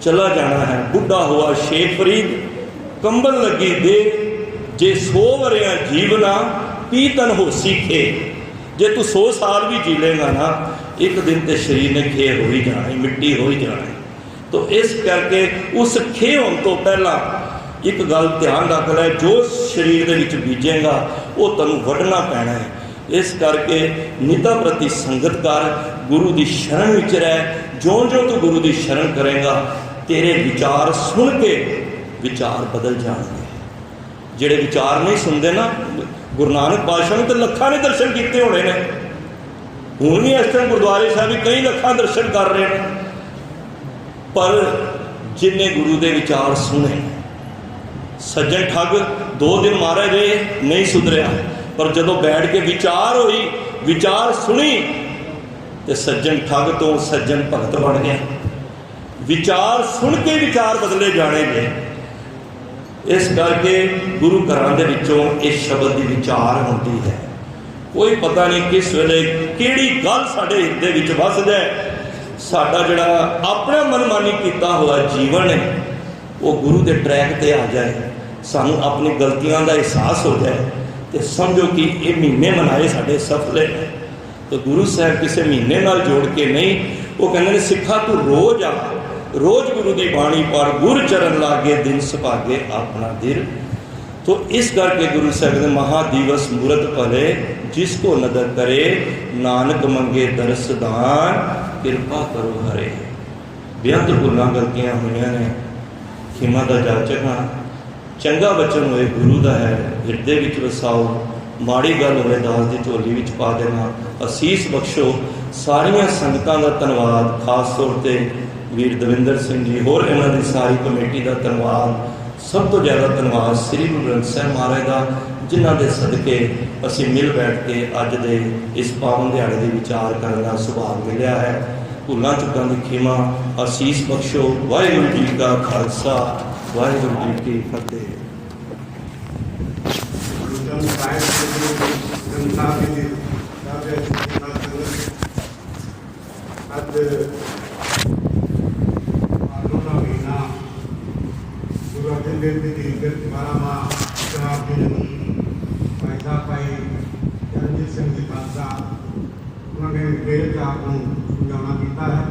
चला जाना है। बुढ़ा हुआ शेख फरीद कंबल लगी दे, जे 100 वरियां जीवना पीतन हो सीखे। जे तू 100 साल भी जी लेगा ना, एक दिन तो शरीर ने खे हो ही जाना, मिट्टी हो ही जाना। तो इस करके उस खे होने तो पहला एक गल ध्यान रख लै, जो शरीर के विच बीजेगा वो तेनों वढ़ना पैना है। इस करके निता प्रति संगत कर, गुरु की शरण विच रह। जो जो तू गुरु की शरण करेगा, तेरे विचार सुन के विचार बदल जाएंगे। जेड़े विचार नहीं सुनते ना, गुरु नानक पातशाह ने तो लखां ने दर्शन किए होने ने। हुण भी इस टाइम गुरुद्वारे साहब भी कई लखां दर्शन कर रहे हैं, पर जिन्हें गुरु के विचार सुने। सज्जन ठग 2 दिन मारे गए, नहीं सुधरिया, पर जदों बैठ के विचार हुई, विचार सुनी, तो सज्जन ठग तो सज्जन भगत बन गया। विचार सुन के विचार बदले जाने गए। इस करके गुरु घरां दे विचों इस शब्द की विचार होती है। कोई पता नहीं किस वेले किहड़ी गल साडे हिरदे विच वस जाए, साडा जिहड़ा अपना मनमानी कीता हुआ जीवन है वो गुरु के ट्रैक ते आ जाए, सानू अपनी गलतियां का एहसास हो जाए तो समझो कि ये महीने मनाए साडे सफल है। तो गुरु साहब किसी महीने नाल जोड़ के नहीं, वो कहते हैं सिखा तू रोज आ, रोज गुरु की बाणी पढ़, गुर चरण लागे दिन सुभागे अपना दिल। तो इस करके गुरु साहब ने महादिवस मूरत भले, जिसको नदर करे नानक मंगे दरस दान, कृपा करो हरे। बेअंत भुलां गलतियां हुई ने, खिमा का जाचक हाँ, चंगा बचन होए गुरु का है हिरदे विच वसाओ, माड़ी गल होए दास की झोली विच पा देना, असीस बख्शो। सारिया संगतां का धन्यवाद, खास तौर पर वीर दविंदर सिंह जी होर इन्हां दी सारी कमेटी का धन्यवाद। सब तो ज़्यादा धन्यवाद श्री गुरु ग्रंथ साहिब महाराज का, जिन्हां दे सदके असीं मिल बैठ के अज दे इस पावन दिहाड़े दे विचार करने का सुभाग मिलिया है। भुलां चुकां दी खिमा, असीस बख्शो। वाहिगुरू जी का खालसा, वाहिगुरू जी की फतेह। गुरु अर्जन देव जी की 12वां शताब्दी भाई साहब भाई चरणजीत सिंह जी खालसा उन्होंने बेल चाप को समझाना किया है।